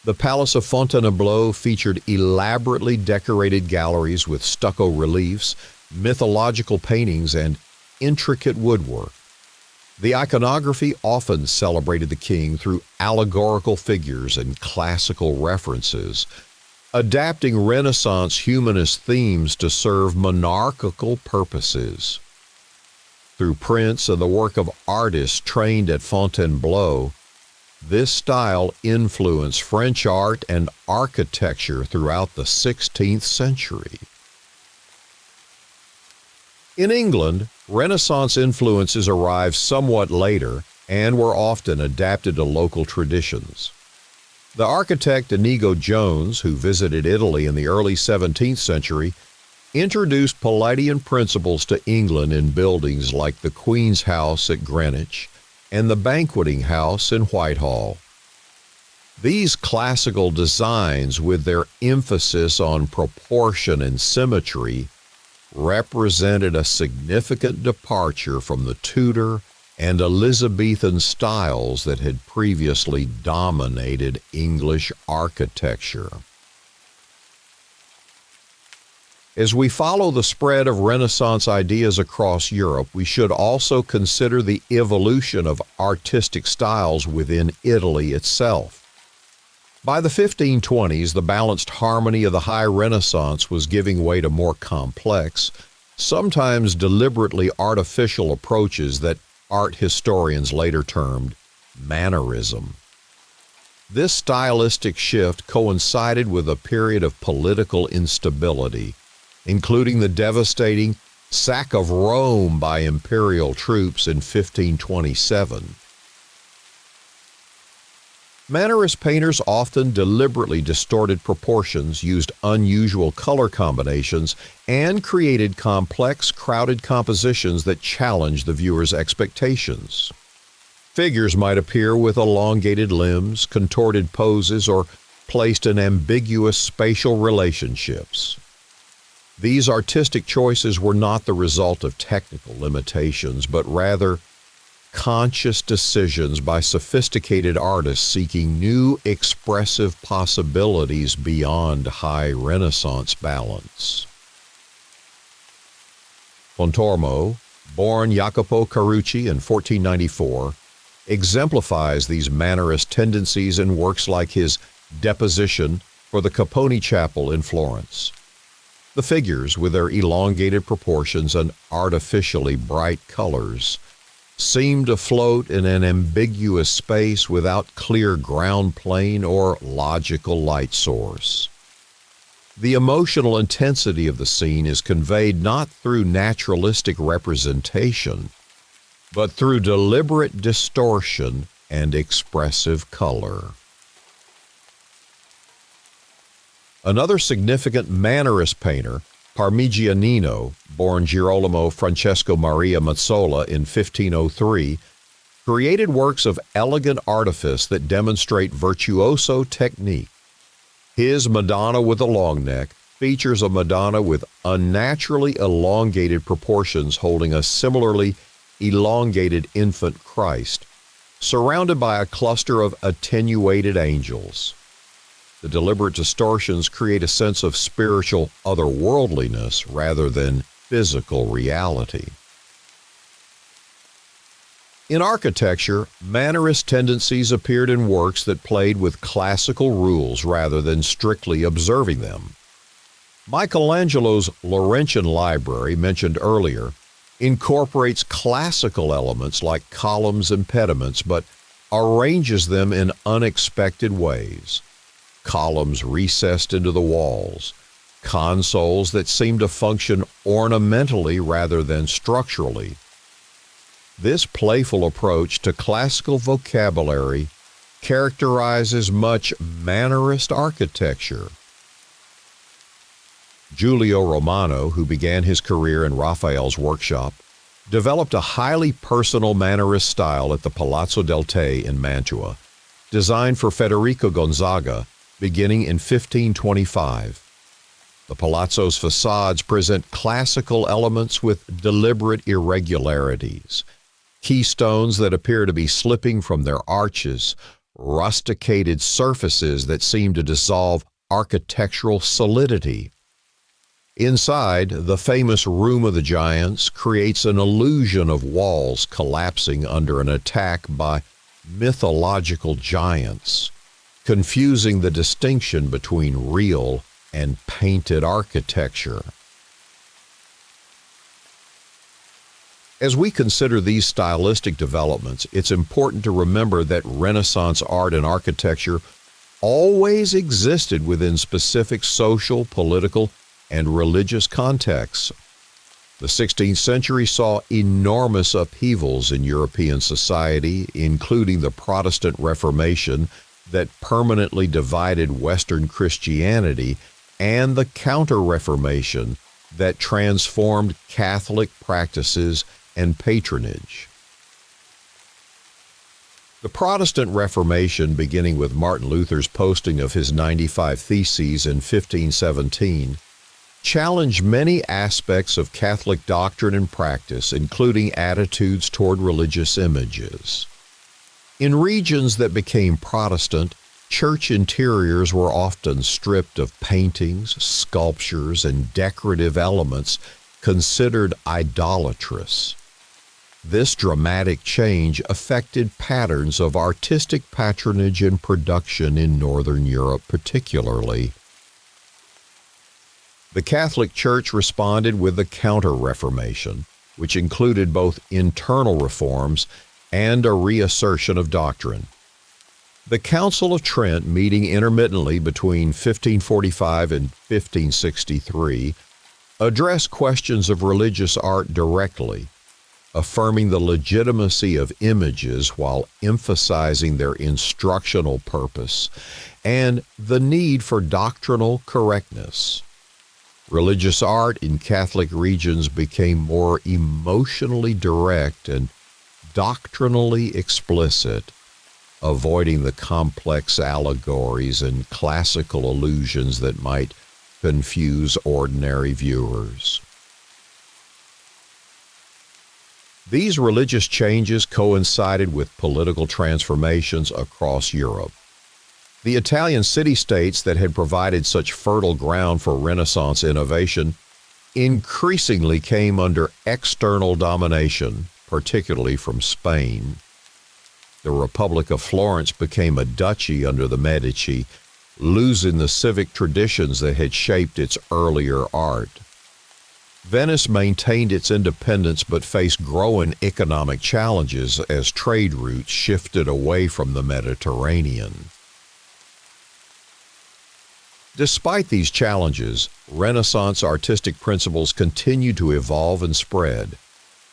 Speaker 1: The Palace of Fontainebleau featured elaborately decorated galleries with stucco reliefs, mythological paintings, and intricate woodwork. The iconography often celebrated the king through allegorical figures and classical references, adapting Renaissance humanist themes to serve monarchical purposes. Through prints and the work of artists trained at Fontainebleau, This style influenced French art and architecture throughout the 16th century. In England, Renaissance influences arrived somewhat later and were often adapted to local traditions. The architect Inigo Jones, who visited Italy in the early 17th century, introduced Palladian principles to England in buildings like the Queen's House at Greenwich and the Banqueting House in Whitehall. These classical designs, with their emphasis on proportion and symmetry, represented a significant departure from the Tudor and Elizabethan styles that had previously dominated English architecture. As we follow the spread of Renaissance ideas across Europe, we should also consider the evolution of artistic styles within Italy itself. By the 1520s, the balanced harmony of the High Renaissance was giving way to more complex, sometimes deliberately artificial approaches that art historians later termed mannerism. This stylistic shift coincided with a period of political instability, including the devastating sack of Rome by imperial troops in 1527. Mannerist painters often deliberately distorted proportions, used unusual color combinations, and created complex, crowded compositions that challenged the viewer's expectations. Figures might appear with elongated limbs, contorted poses, or placed in ambiguous spatial relationships. These artistic choices were not the result of technical limitations, but rather conscious decisions by sophisticated artists seeking new expressive possibilities beyond High Renaissance balance. Pontormo, born Jacopo Carucci in 1494, exemplifies these Mannerist tendencies in works like his Deposition for the Capponi Chapel in Florence. The figures, with their elongated proportions and artificially bright colors, seem to float in an ambiguous space without clear ground plane or logical light source. The emotional intensity of the scene is conveyed not through naturalistic representation, but through deliberate distortion and expressive color. Another significant Mannerist painter, Parmigianino, born Girolamo Francesco Maria Mazzola in 1503, created works of elegant artifice that demonstrate virtuoso technique. His Madonna with a long neck features a Madonna with unnaturally elongated proportions holding a similarly elongated infant Christ, surrounded by a cluster of attenuated angels. The deliberate distortions create a sense of spiritual otherworldliness rather than physical reality. In architecture, Mannerist tendencies appeared in works that played with classical rules rather than strictly observing them. Michelangelo's Laurentian library, mentioned earlier, incorporates classical elements like columns and pediments, but arranges them in unexpected ways. Columns recessed into the walls, consoles that seem to function ornamentally rather than structurally. This playful approach to classical vocabulary characterizes much Mannerist architecture. Giulio Romano, who began his career in Raphael's workshop, developed a highly personal Mannerist style at the Palazzo del Te in Mantua, designed for Federico Gonzaga, beginning in 1525. The palazzo's facades present classical elements with deliberate irregularities, keystones that appear to be slipping from their arches, rusticated surfaces that seem to dissolve architectural solidity. Inside, the famous Room of the Giants creates an illusion of walls collapsing under an attack by mythological giants, confusing the distinction between real and painted architecture. As we consider these stylistic developments, it's important to remember that Renaissance art and architecture always existed within specific social, political, and religious contexts. The 16th century saw enormous upheavals in European society, including the Protestant Reformation that permanently divided Western Christianity and the Counter-Reformation that transformed Catholic practices and patronage. The Protestant Reformation, beginning with Martin Luther's posting of his 95 Theses in 1517, challenged many aspects of Catholic doctrine and practice, including attitudes toward religious images. In regions that became Protestant, church interiors were often stripped of paintings, sculptures, and decorative elements considered idolatrous. This dramatic change affected patterns of artistic patronage and production in Northern Europe particularly. The Catholic Church responded with the Counter-Reformation, which included both internal reforms and a reassertion of doctrine. The Council of Trent, meeting intermittently between 1545 and 1563, addressed questions of religious art directly, affirming the legitimacy of images while emphasizing their instructional purpose and the need for doctrinal correctness. Religious art in Catholic regions became more emotionally direct and doctrinally explicit, avoiding the complex allegories and classical allusions that might confuse ordinary viewers. These religious changes coincided with political transformations across Europe. The Italian city-states that had provided such fertile ground for Renaissance innovation increasingly came under external domination, particularly from Spain. The Republic of Florence became a duchy under the Medici, losing the civic traditions that had shaped its earlier art. Venice maintained its independence but faced growing economic challenges as trade routes shifted away from the Mediterranean. Despite these challenges, Renaissance artistic principles continued to evolve and spread.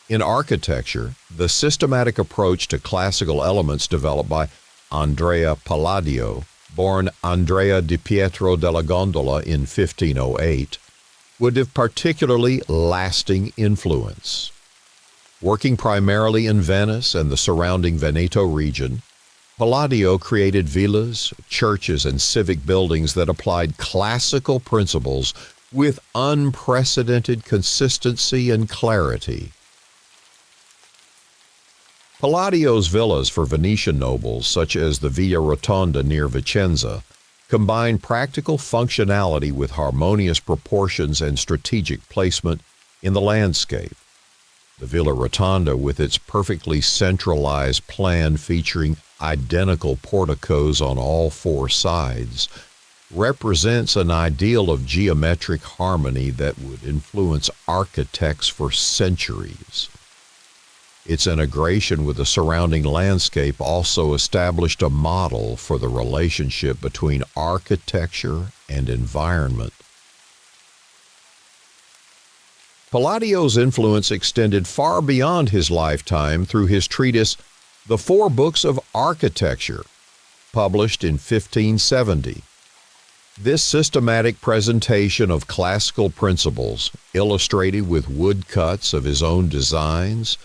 Speaker 1: In architecture, the systematic approach to classical elements developed by Andrea Palladio, born Andrea di Pietro della Gondola in 1508, would have particularly lasting influence. Working primarily in Venice and the surrounding Veneto region, Palladio created villas, churches, and civic buildings that applied classical principles with unprecedented consistency and clarity. Palladio's villas for Venetian nobles, such as the Villa Rotonda near Vicenza, combined practical functionality with harmonious proportions and strategic placement in the landscape. The Villa Rotonda, with its perfectly centralized plan featuring identical porticos on all four sides, represents an ideal of geometric harmony that would influence architects for centuries. Its integration with the surrounding landscape also established a model for the relationship between architecture and environment. Palladio's influence extended far beyond his lifetime through his treatise, The Four Books of Architecture, published in 1570. This systematic presentation of classical principles, illustrated with woodcuts of his own designs,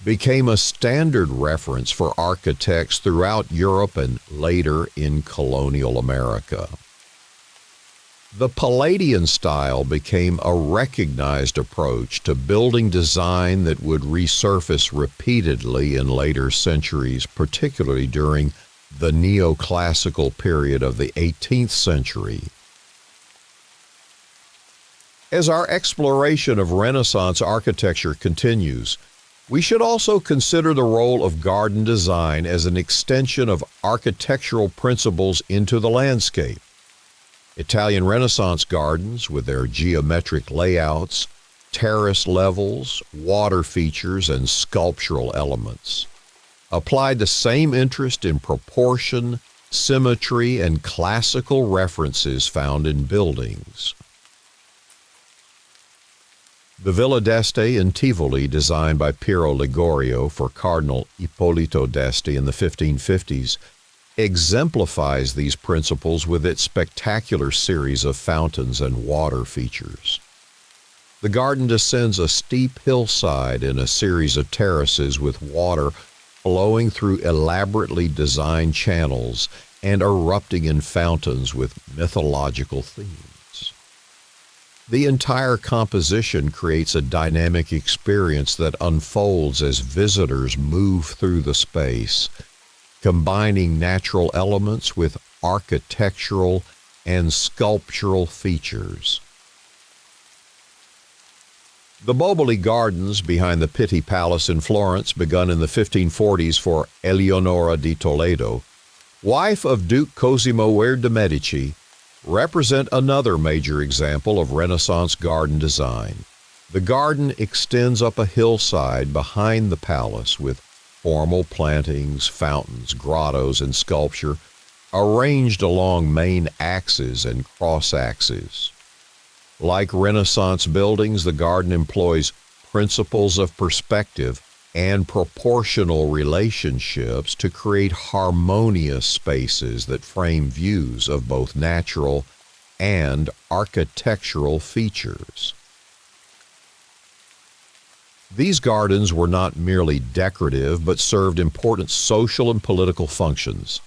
Speaker 1: became a standard reference for architects throughout Europe and later in colonial America. The Palladian style became a recognized approach to building design that would resurface repeatedly in later centuries, particularly during the neoclassical period of the 18th century. As our exploration of Renaissance architecture continues, we should also consider the role of garden design as an extension of architectural principles into the landscape. Italian Renaissance gardens, with their geometric layouts, terrace levels, water features, and sculptural elements. Applied the same interest in proportion, symmetry, and classical references found in buildings. The Villa d'Este in Tivoli, designed by Piero Ligorio for Cardinal Ippolito d'Este in the 1550s, exemplifies these principles with its spectacular series of fountains and water features. The garden descends a steep hillside in a series of terraces with water flowing through elaborately designed channels and erupting in fountains with mythological themes. The entire composition creates a dynamic experience that unfolds as visitors move through the space, combining natural elements with architectural and sculptural features. The Boboli Gardens behind the Pitti Palace in Florence, begun in the 1540s for Eleonora di Toledo, wife of Duke Cosimo de' Medici, represent another major example of Renaissance garden design. The garden extends up a hillside behind the palace with formal plantings, fountains, grottos, and sculpture arranged along main axes and cross-axes. Like Renaissance buildings, the garden employs principles of perspective and proportional relationships to create harmonious spaces that frame views of both natural and architectural features. These gardens were not merely decorative, but served important social and political functions.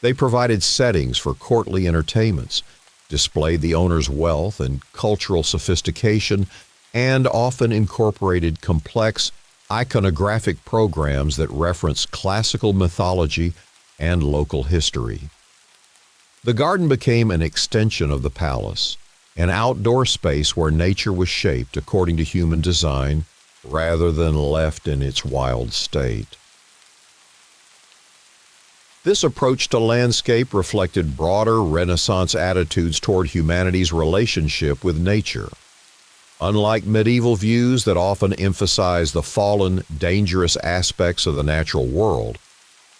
Speaker 1: They provided settings for courtly entertainments, displayed the owner's wealth and cultural sophistication, and often incorporated complex iconographic programs that reference classical mythology and local history. The garden became an extension of the palace, an outdoor space where nature was shaped according to human design rather than left in its wild state. This approach to landscape reflected broader Renaissance attitudes toward humanity's relationship with nature. Unlike medieval views that often emphasize the fallen, dangerous aspects of the natural world,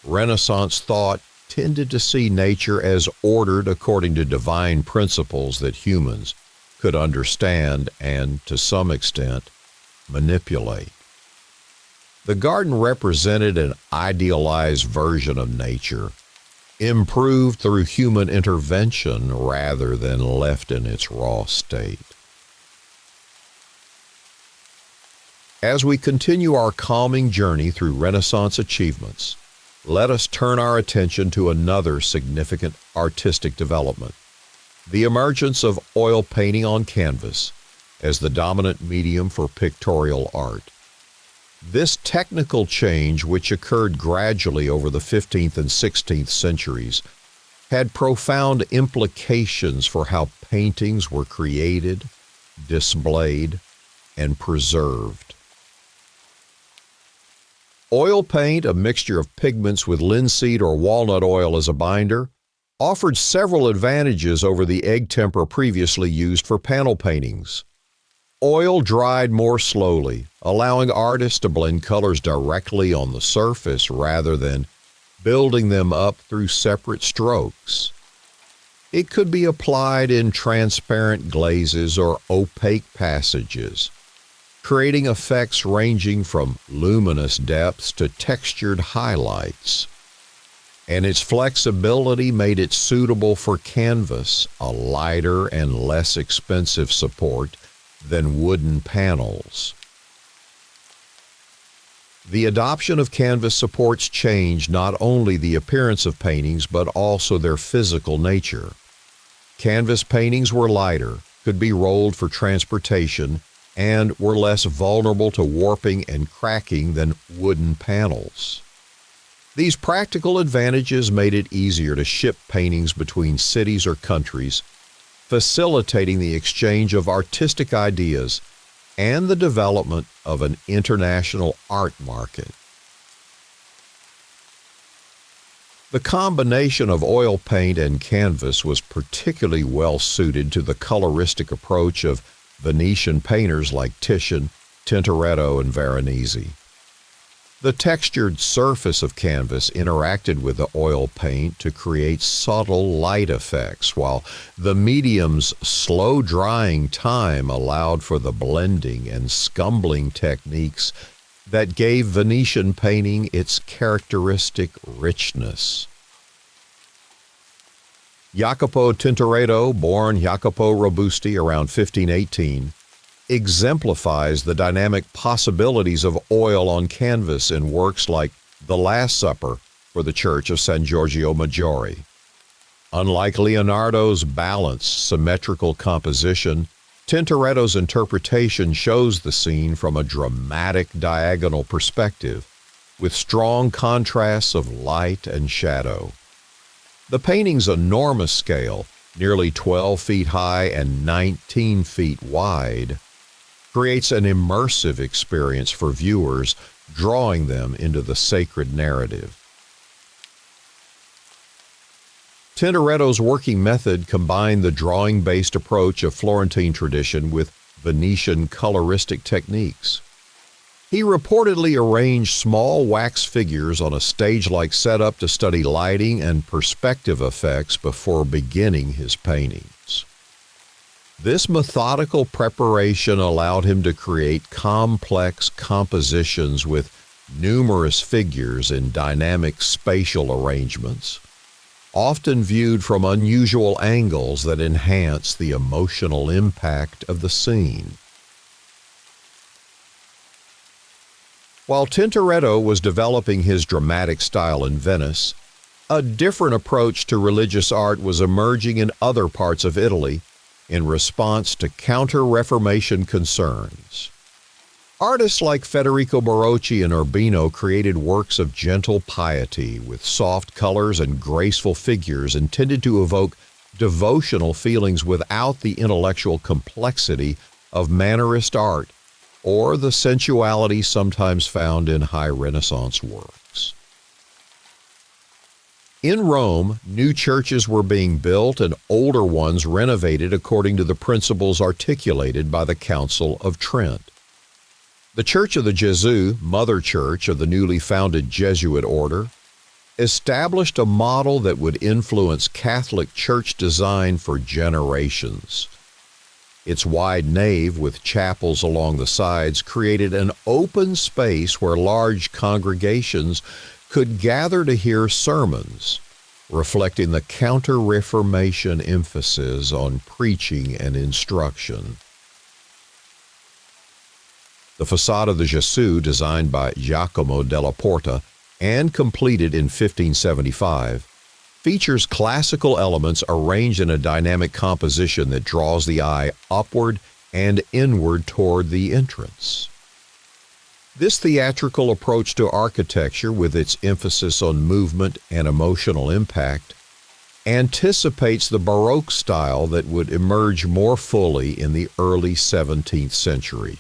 Speaker 1: Renaissance thought tended to see nature as ordered according to divine principles that humans could understand and, to some extent, manipulate. The garden represented an idealized version of nature, improved through human intervention rather than left in its raw state. As we continue our calming journey through Renaissance achievements, let us turn our attention to another significant artistic development, the emergence of oil painting on canvas as the dominant medium for pictorial art. This technical change, which occurred gradually over the 15th and 16th centuries, had profound implications for how paintings were created, displayed, and preserved. Oil paint, a mixture of pigments with linseed or walnut oil as a binder, offered several advantages over the egg temper previously used for panel paintings. Oil dried more slowly, allowing artists to blend colors directly on the surface rather than building them up through separate strokes. It could be applied in transparent glazes or opaque passages, creating effects ranging from luminous depths to textured highlights. And its flexibility made it suitable for canvas, a lighter and less expensive support than wooden panels. The adoption of canvas supports changed not only the appearance of paintings but also their physical nature. Canvas paintings were lighter, could be rolled for transportation, and were less vulnerable to warping and cracking than wooden panels. These practical advantages made it easier to ship paintings between cities or countries, facilitating the exchange of artistic ideas and the development of an international art market. The combination of oil paint and canvas was particularly well suited to the coloristic approach of Venetian painters like Titian, Tintoretto, and Veronese. The textured surface of canvas interacted with the oil paint to create subtle light effects, while the medium's slow drying time allowed for the blending and scumbling techniques that gave Venetian painting its characteristic richness. Jacopo Tintoretto, born Jacopo Robusti around 1518, exemplifies the dynamic possibilities of oil on canvas in works like The Last Supper for the Church of San Giorgio Maggiore. Unlike Leonardo's balanced, symmetrical composition, Tintoretto's interpretation shows the scene from a dramatic diagonal perspective, with strong contrasts of light and shadow. The painting's enormous scale, nearly 12 feet high and 19 feet wide, creates an immersive experience for viewers, drawing them into the sacred narrative. Tintoretto's working method combined the drawing-based approach of Florentine tradition with Venetian coloristic techniques. He reportedly arranged small wax figures on a stage-like setup to study lighting and perspective effects before beginning his paintings. This methodical preparation allowed him to create complex compositions with numerous figures in dynamic spatial arrangements, often viewed from unusual angles that enhance the emotional impact of the scene. While Tintoretto was developing his dramatic style in Venice, a different approach to religious art was emerging in other parts of Italy in response to counter-Reformation concerns. Artists like Federico Barocci and Urbino created works of gentle piety with soft colors and graceful figures intended to evoke devotional feelings without the intellectual complexity of Mannerist art or the sensuality sometimes found in high Renaissance works. In Rome, new churches were being built and older ones renovated according to the principles articulated by the Council of Trent. The Church of the Gesù, mother church of the newly founded Jesuit order, established a model that would influence Catholic church design for generations. Its wide nave with chapels along the sides created an open space where large congregations could gather to hear sermons, reflecting the counter-Reformation emphasis on preaching and instruction. The facade of the Gesù, designed by Giacomo della Porta and completed in 1575, features classical elements arranged in a dynamic composition that draws the eye upward and inward toward the entrance. This theatrical approach to architecture, with its emphasis on movement and emotional impact, anticipates the Baroque style that would emerge more fully in the early 17th century.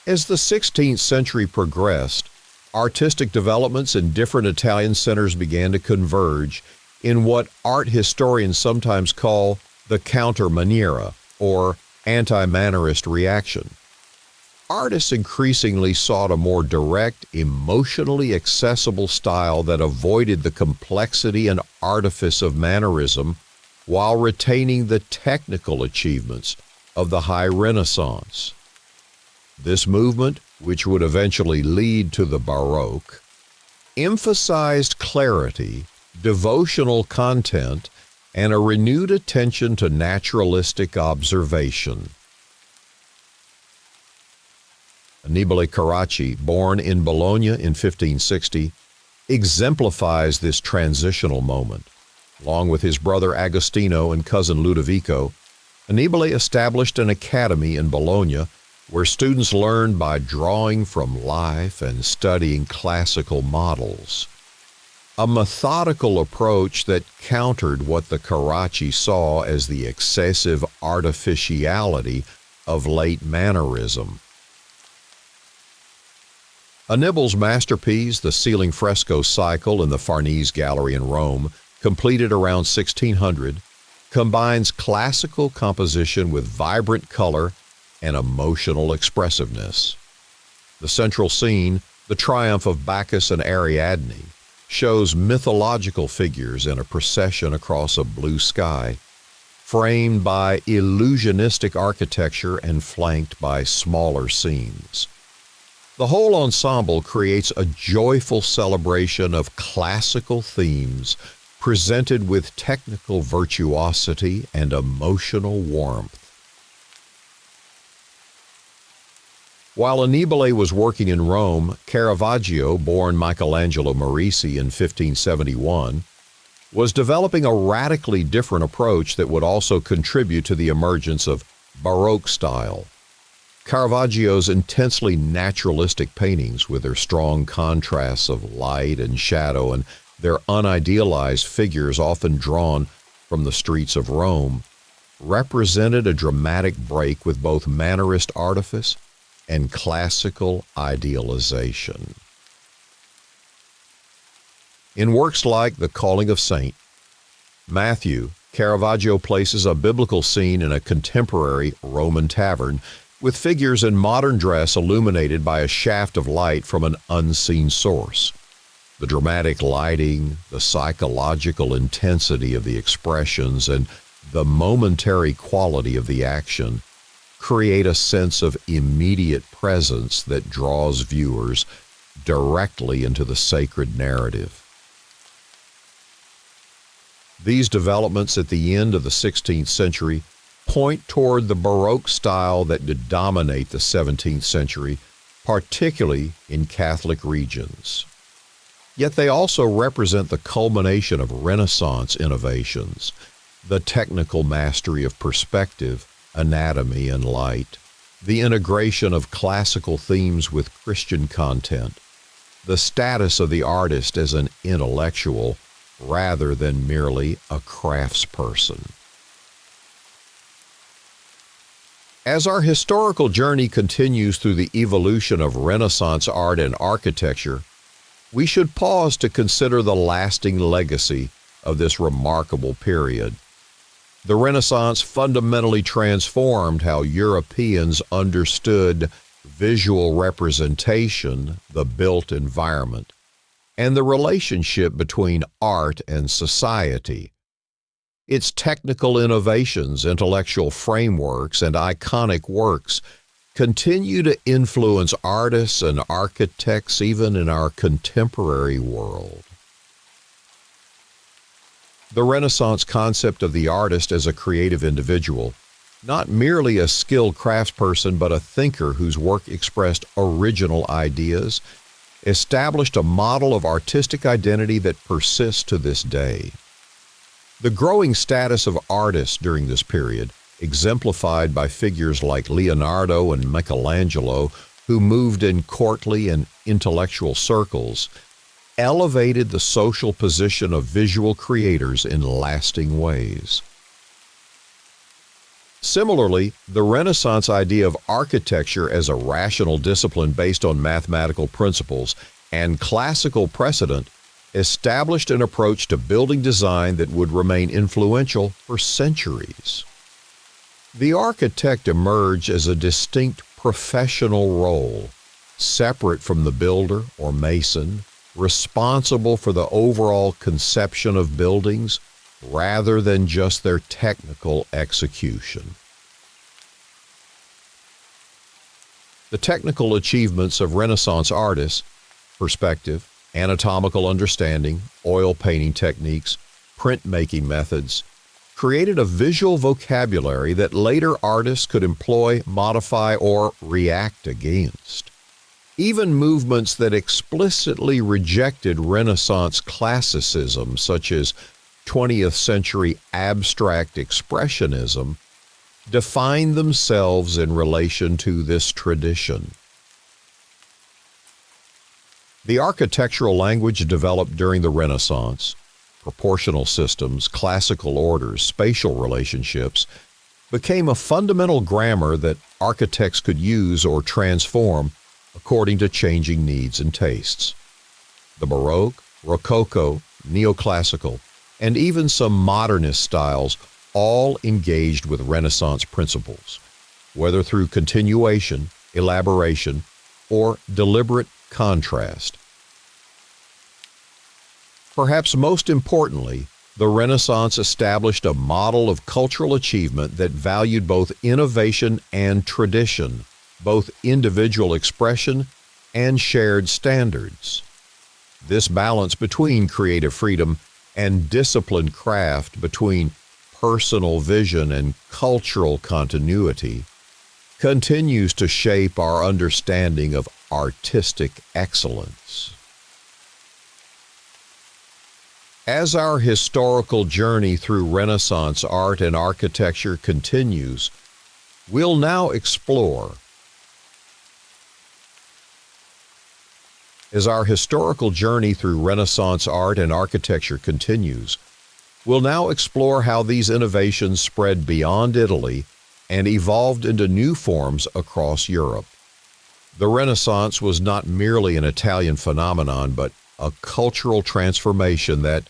Speaker 1: As the 16th century progressed, artistic developments in different Italian centers began to converge in what art historians sometimes call the counter-maniera, or anti-Mannerist reaction. Artists increasingly sought a more direct, emotionally accessible style that avoided the complexity and artifice of Mannerism while retaining the technical achievements of the High Renaissance. This movement, which would eventually lead to the Baroque, emphasized clarity, devotional content, and a renewed attention to naturalistic observation. Annibale Carracci, born in Bologna in 1560, exemplifies this transitional moment. Along with his brother Agostino and cousin Ludovico, Annibale established an academy in Bologna where students learned by drawing from life and studying classical models. A methodical approach that countered what the Carracci saw as the excessive artificiality of late Mannerism. Annibale's masterpiece, the ceiling fresco cycle in the Farnese Gallery in Rome, completed around 1600, combines classical composition with vibrant color and emotional expressiveness. The central scene, the triumph of Bacchus and Ariadne, shows mythological figures in a procession across a blue sky, framed by illusionistic architecture and flanked by smaller scenes. The whole ensemble creates a joyful celebration of classical themes presented with technical virtuosity and emotional warmth. While Annibale was working in Rome, Caravaggio, born Michelangelo Merisi in 1571, was developing a radically different approach that would also contribute to the emergence of Baroque style. Caravaggio's intensely naturalistic paintings, with their strong contrasts of light and shadow and their unidealized figures often drawn from the streets of Rome, represented a dramatic break with both Mannerist artifice and classical idealization. In works like The Calling of St. Matthew, Caravaggio places a biblical scene in a contemporary Roman tavern with figures in modern dress illuminated by a shaft of light from an unseen source. The dramatic lighting, the psychological intensity of the expressions, and the momentary quality of the action create a sense of immediate presence that draws viewers directly into the sacred narrative. These developments at the end of the 16th century point toward the Baroque style that did dominate the 17th century, particularly in Catholic regions. Yet they also represent the culmination of Renaissance innovations, the technical mastery of perspective, anatomy, and light, the integration of classical themes with Christian content, the status of the artist as an intellectual rather than merely a craftsperson. As our historical journey continues through the evolution of Renaissance art and architecture, we should pause to consider the lasting legacy of this remarkable period. The Renaissance fundamentally transformed how Europeans understood visual representation, the built environment, and the relationship between art and society. Its technical innovations, intellectual frameworks, and iconic works continue to influence artists and architects even in our contemporary world. The Renaissance concept of the artist as a creative individual, not merely a skilled craftsperson but a thinker whose work expressed original ideas, established a model of artistic identity that persists to this day. The growing status of artists during this period, exemplified by figures like Leonardo and Michelangelo, who moved in courtly and intellectual circles, elevated the social position of visual creators in lasting ways. Similarly, the Renaissance idea of architecture as a rational discipline based on mathematical principles and classical precedent established an approach to building design that would remain influential for centuries. The architect emerged as a distinct professional role, separate from the builder or mason, responsible for the overall conception of buildings rather than just their technical execution. The technical achievements of Renaissance artists, perspective, anatomical understanding, oil painting techniques, printmaking methods, created a visual vocabulary that later artists could employ, modify, or react against. Even movements that explicitly rejected Renaissance classicism, such as 20th century abstract expressionism, defined themselves in relation to this tradition. The architectural language developed during the Renaissance, proportional systems, classical orders, spatial relationships, became a fundamental grammar that architects could use or transform according to changing needs and tastes. The Baroque, Rococo, Neoclassical, and even some modernist styles all engaged with Renaissance principles, whether through continuation, elaboration, or deliberate contrast. Perhaps most importantly, the Renaissance established a model of cultural achievement that valued both innovation and tradition, both individual expression and shared standards. This balance between creative freedom and disciplined craft, between personal vision and cultural continuity, continues to shape our understanding of artistic excellence. As our historical journey through Renaissance art and architecture continues, we'll now explore As our historical journey through Renaissance art and architecture continues, we'll now explore how these innovations spread beyond Italy and evolved into new forms across Europe. The Renaissance was not merely an Italian phenomenon, but a cultural transformation that,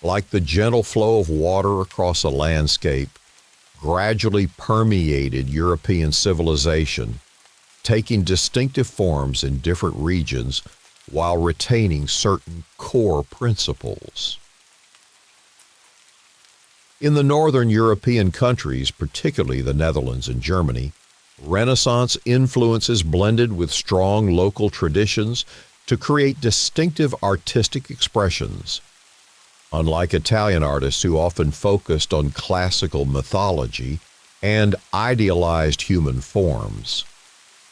Speaker 1: like the gentle flow of water across a landscape, gradually permeated European civilization, taking distinctive forms in different regions while retaining certain core principles. In the northern European countries, particularly the Netherlands and Germany, Renaissance influences blended with strong local traditions to create distinctive artistic expressions. Unlike Italian artists who often focused on classical mythology and idealized human forms,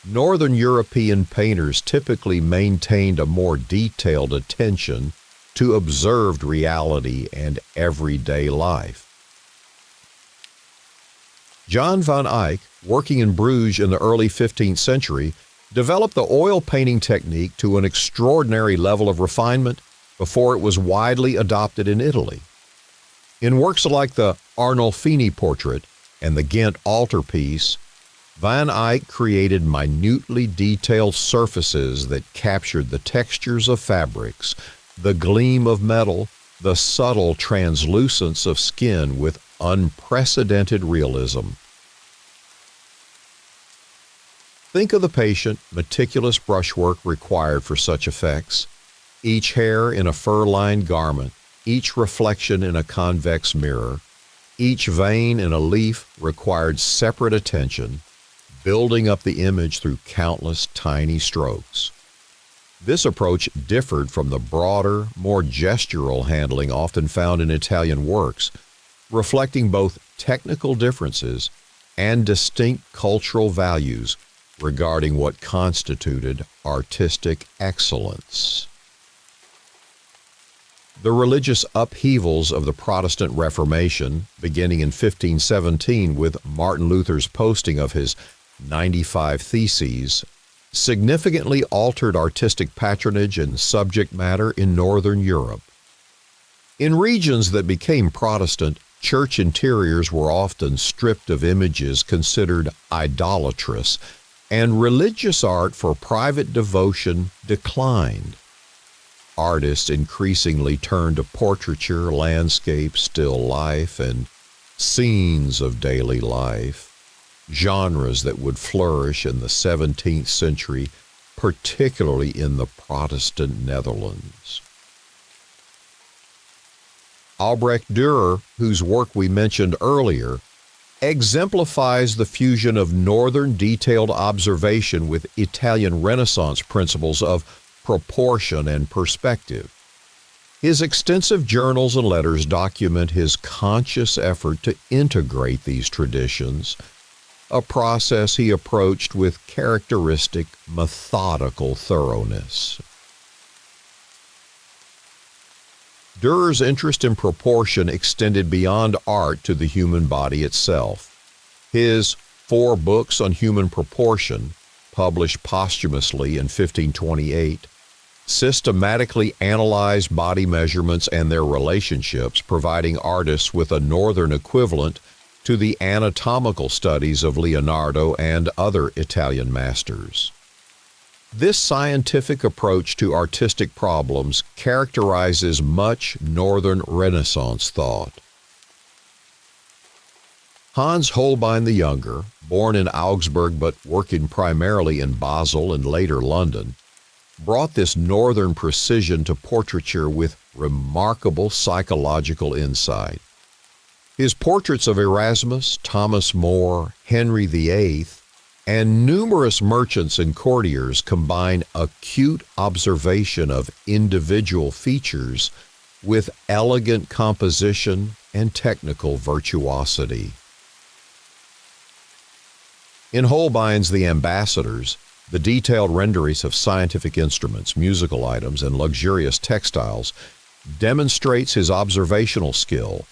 Speaker 1: Northern European painters typically maintained a more detailed attention to observed reality and everyday life. Jan van Eyck, working in Bruges in the early 15th century, developed the oil painting technique to an extraordinary level of refinement before it was widely adopted in Italy. In works like the Arnolfini portrait and the Ghent altarpiece, Van Eyck created minutely detailed surfaces that captured the textures of fabrics, the gleam of metal, the subtle translucence of skin with unprecedented realism. Think of the patient, meticulous brushwork required for such effects. Each hair in a fur-lined garment, each reflection in a convex mirror, each vein in a leaf required separate attention, building up the image through countless tiny strokes. This approach differed from the broader, more gestural handling often found in Italian works, reflecting both technical differences and distinct cultural values regarding what constituted artistic excellence. The religious upheavals of the Protestant Reformation, beginning in 1517 with Martin Luther's posting of his 95 Theses, significantly altered artistic patronage and subject matter in Northern Europe. In regions that became Protestant, church interiors were often stripped of images considered idolatrous, and religious art for private devotion declined. Artists increasingly turned to portraiture, landscape, still life, and scenes of daily life, genres that would flourish in the 17th century, particularly in the Protestant Netherlands. Albrecht Dürer, whose work we mentioned earlier, exemplifies the fusion of Northern detailed observation with Italian Renaissance principles of proportion and perspective. His extensive journals and letters document his conscious effort to integrate these traditions, a process he approached with characteristic methodical thoroughness. Dürer's interest in proportion extended beyond art to the human body itself. His 4 books on human proportion, published posthumously in 1528, systematically analyzed body measurements and their relationships, providing artists with a northern equivalent to the anatomical studies of Leonardo and other Italian masters. This scientific approach to artistic problems characterizes much Northern Renaissance thought. Hans Holbein the Younger, born in Augsburg but working primarily in Basel and later London, brought this northern precision to portraiture with remarkable psychological insight. His portraits of Erasmus, Thomas More, Henry VIII, and numerous merchants and courtiers combine acute observation of individual features with elegant composition and technical virtuosity. In Holbein's The Ambassadors, the detailed renderings of scientific instruments, musical items, and luxurious textiles demonstrates his observational skill,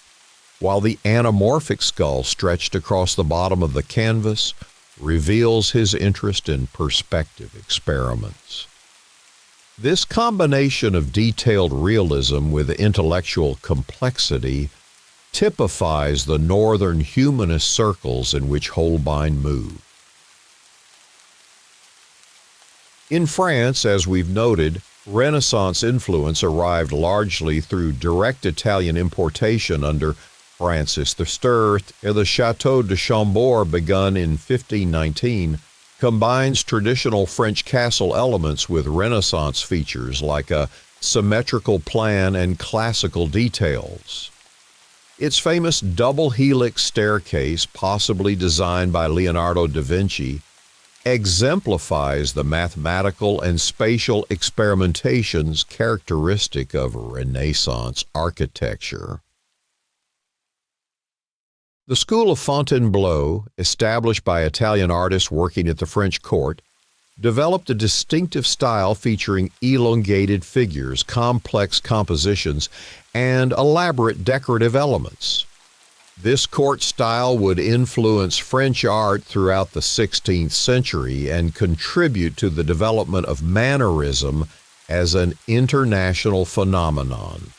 Speaker 1: while the anamorphic skull stretched across the bottom of the canvas reveals his interest in perspective experiments. This combination of detailed realism with intellectual complexity typifies the northern humanist circles in which Holbein moved. In France, as we've noted, Renaissance influence arrived largely through direct Italian importation under Francis III, and the Chateau de Chambord, begun in 1519, combines traditional French castle elements with Renaissance features like a symmetrical plan and classical details. Its famous double helix staircase, possibly designed by Leonardo da Vinci, exemplifies the mathematical and spatial experimentations characteristic of Renaissance architecture. The school of Fontainebleau, established by Italian artists working at the French court, developed a distinctive style featuring elongated figures, complex compositions, and elaborate decorative elements. This court style would influence French art throughout the 16th century and contribute to the development of mannerism as an international phenomenon.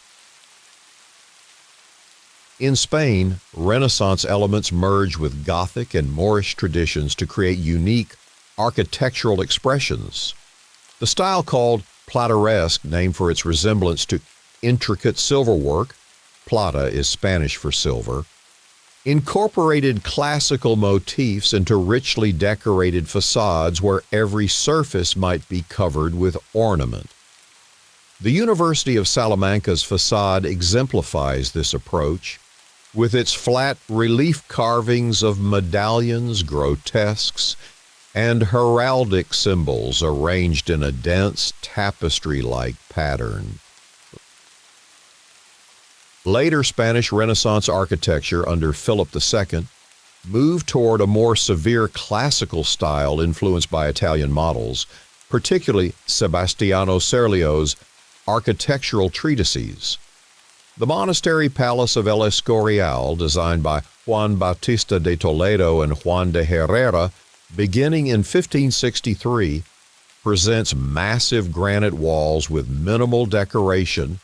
Speaker 1: In Spain, Renaissance elements merged with Gothic and Moorish traditions to create unique architectural expressions. The style, called plateresque, named for its resemblance to intricate silverwork — plata is Spanish for silver — incorporated classical motifs into richly decorated facades where every surface might be covered with ornament. The University of Salamanca's facade exemplifies this approach, with its flat relief carvings of medallions, grotesques, and heraldic symbols arranged in a dense tapestry-like pattern. Later Spanish Renaissance architecture under Philip II moved toward a more severe classical style influenced by Italian models, particularly Sebastiano Serlio's architectural treatises. The monastery palace of El Escorial, designed by Juan Bautista de Toledo and Juan de Herrera, beginning in 1563, presents massive granite walls with minimal decoration,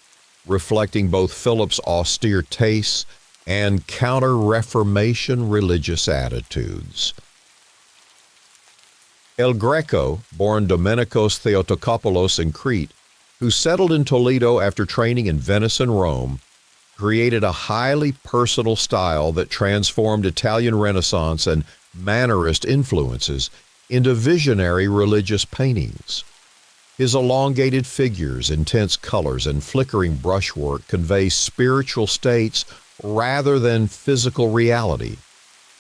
Speaker 1: reflecting both Philip's austere tastes and counter-Reformation religious attitudes. El Greco, born Domenicos Theotokopoulos in Crete, who settled in Toledo after training in Venice and Rome, created a highly personal style that transformed Italian Renaissance and Mannerist influences into visionary religious paintings. His elongated figures, intense colors, and flickering brushwork convey spiritual states rather than physical reality,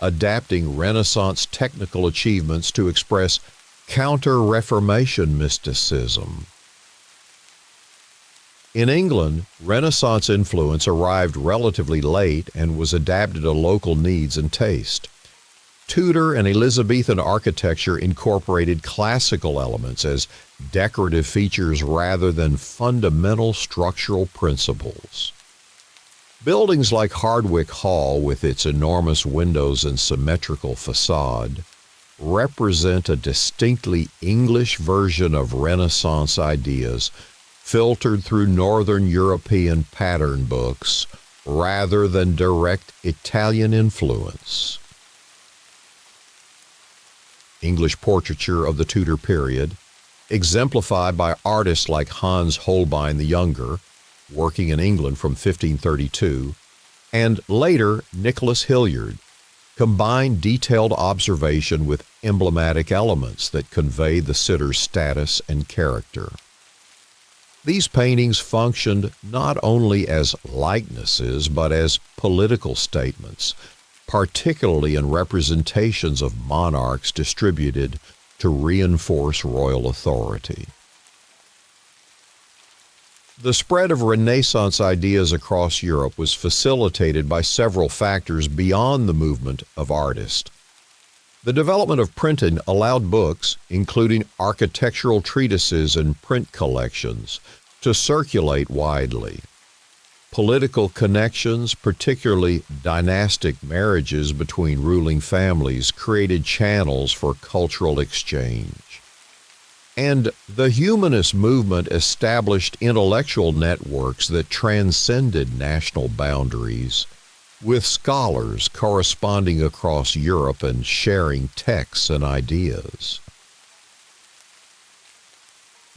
Speaker 1: adapting Renaissance technical achievements to express counter-Reformation mysticism. In England, Renaissance influence arrived relatively late and was adapted to local needs and taste. Tudor and Elizabethan architecture incorporated classical elements as decorative features rather than fundamental structural principles. Buildings like Hardwicke Hall, with its enormous windows and symmetrical facade, represent a distinctly English version of Renaissance ideas filtered through Northern European pattern books rather than direct Italian influence. English portraiture of the Tudor period, exemplified by artists like Hans Holbein the Younger, working in England from 1532, and later Nicholas Hilliard, combine detailed observation with emblematic elements that convey the sitter's status and character. These paintings functioned not only as likenesses but as political statements, particularly in representations of monarchs distributed to reinforce royal authority. The spread of Renaissance ideas across Europe was facilitated by several factors beyond the movement of artists. The development of printing allowed books, including architectural treatises and print collections, to circulate widely. Political connections, particularly dynastic marriages between ruling families, created channels for cultural exchange. And the humanist movement established intellectual networks that transcended national boundaries, with scholars corresponding across Europe and sharing texts and ideas.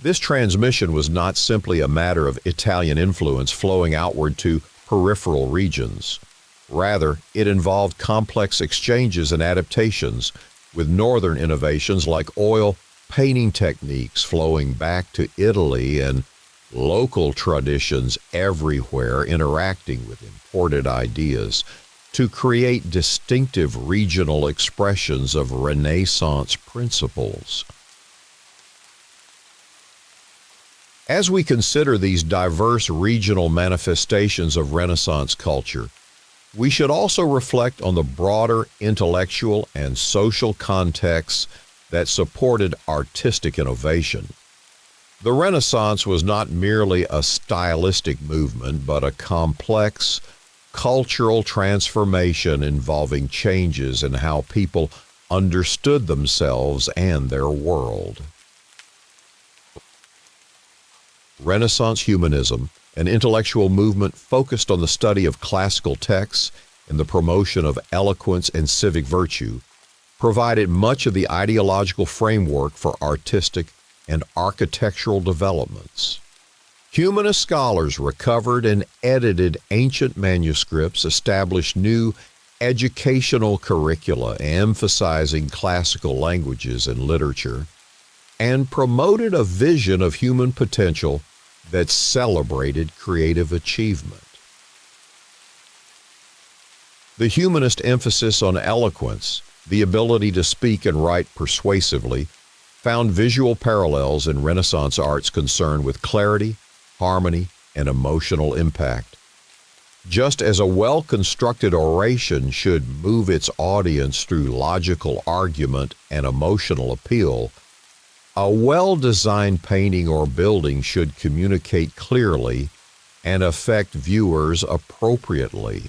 Speaker 1: This transmission was not simply a matter of Italian influence flowing outward to peripheral regions. Rather, it involved complex exchanges and adaptations, with northern innovations like oil painting techniques flowing back to Italy and local traditions everywhere interacting with imported ideas to create distinctive regional expressions of Renaissance principles. As we consider these diverse regional manifestations of Renaissance culture, we should also reflect on the broader intellectual and social contexts that supported artistic innovation. The Renaissance was not merely a stylistic movement, but a complex cultural transformation involving changes in how people understood themselves and their world. Renaissance humanism, an intellectual movement focused on the study of classical texts and the promotion of eloquence and civic virtue, provided much of the ideological framework for artistic and architectural developments. Humanist scholars recovered and edited ancient manuscripts, established new educational curricula emphasizing classical languages and literature, and promoted a vision of human potential that celebrated creative achievement. The humanist emphasis on eloquence, the ability to speak and write persuasively, found visual parallels in Renaissance art's concern with clarity, harmony, and emotional impact. Just as a well-constructed oration should move its audience through logical argument and emotional appeal, a well-designed painting or building should communicate clearly and affect viewers appropriately.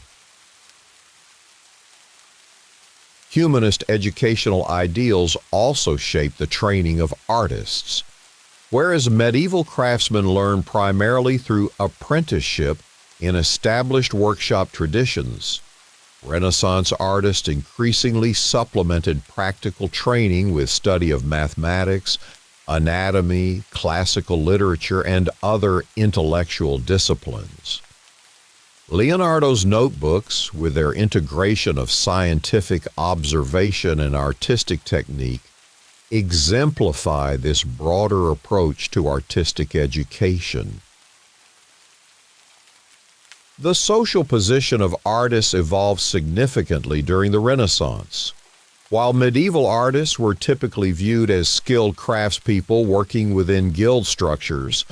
Speaker 1: Humanist educational ideals also shape the training of artists. Whereas medieval craftsmen learned primarily through apprenticeship in established workshop traditions, Renaissance artists increasingly supplemented practical training with study of mathematics, anatomy, classical literature, and other intellectual disciplines. Leonardo's notebooks, with their integration of scientific observation and artistic technique, exemplify this broader approach to artistic education. The social position of artists evolved significantly during the Renaissance. While medieval artists were typically viewed as skilled craftspeople working within guild structures,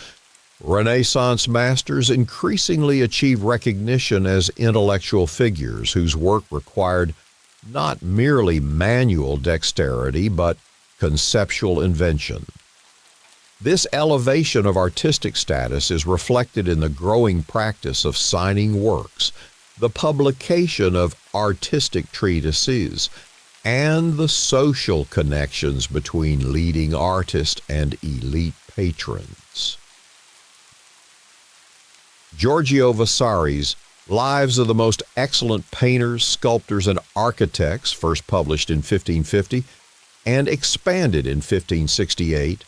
Speaker 1: Renaissance masters increasingly achieved recognition as intellectual figures whose work required not merely manual dexterity but conceptual invention. This elevation of artistic status is reflected in the growing practice of signing works, the publication of artistic treatises, and the social connections between leading artists and elite patrons. Giorgio Vasari's Lives of the Most Excellent Painters, Sculptors, and Architects, first published in 1550 and expanded in 1568,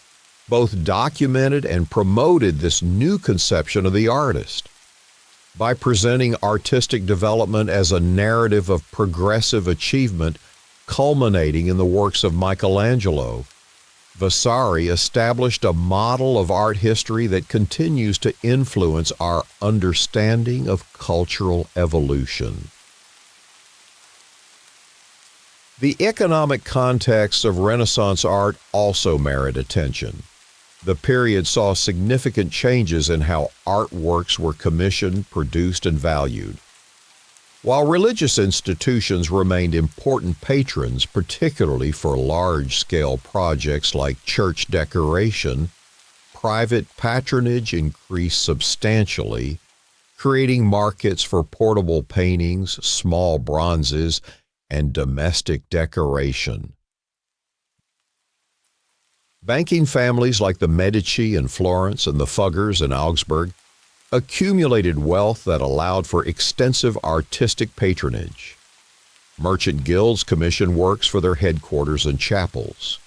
Speaker 1: both documented and promoted this new conception of the artist. by presenting artistic development as a narrative of progressive achievement culminating in the works of Michelangelo. Vasari established a model of art history that continues to influence our understanding of cultural evolution. The economic contexts of Renaissance art also merit attention. The period saw significant changes in how artworks were commissioned, produced, and valued. While religious institutions remained important patrons, particularly for large-scale projects like church decoration, private patronage increased substantially, creating markets for portable paintings, small bronzes, and domestic decoration. Banking families like the Medici in Florence and the Fuggers in Augsburg accumulated wealth that allowed for extensive artistic patronage. Merchant guilds commissioned works for their headquarters and chapels.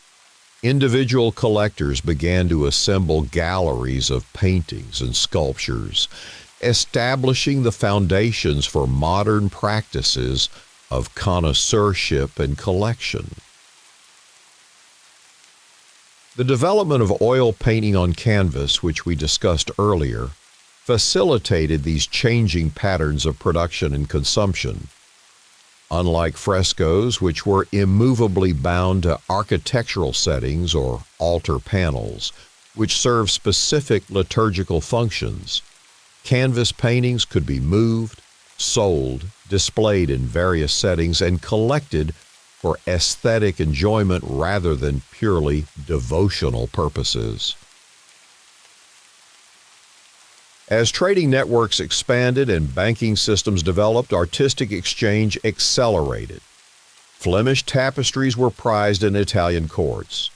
Speaker 1: Individual collectors began to assemble galleries of paintings and sculptures, establishing the foundations for modern practices of connoisseurship and collection. The development of oil painting on canvas, which we discussed earlier, facilitated these changing patterns of production and consumption. Unlike frescoes, which were immovably bound to architectural settings or altar panels, which served specific liturgical functions, canvas paintings could be moved, sold, displayed in various settings, and collected for aesthetic enjoyment rather than purely devotional purposes. As trading networks expanded and banking systems developed, artistic exchange accelerated. Flemish tapestries were prized in Italian courts.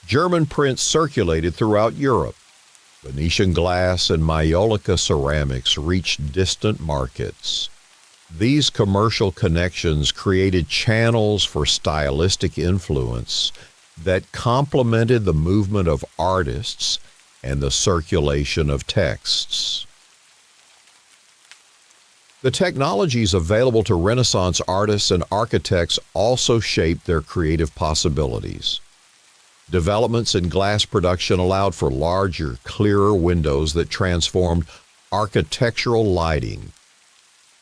Speaker 1: German prints circulated throughout Europe. Venetian glass and Maiolica ceramics reached distant markets. These commercial connections created channels for stylistic influence that complemented the movement of artists and the circulation of texts. The technologies available to Renaissance artists and architects also shaped their creative possibilities. Developments in glass production allowed for larger, clearer windows that transformed architectural lighting.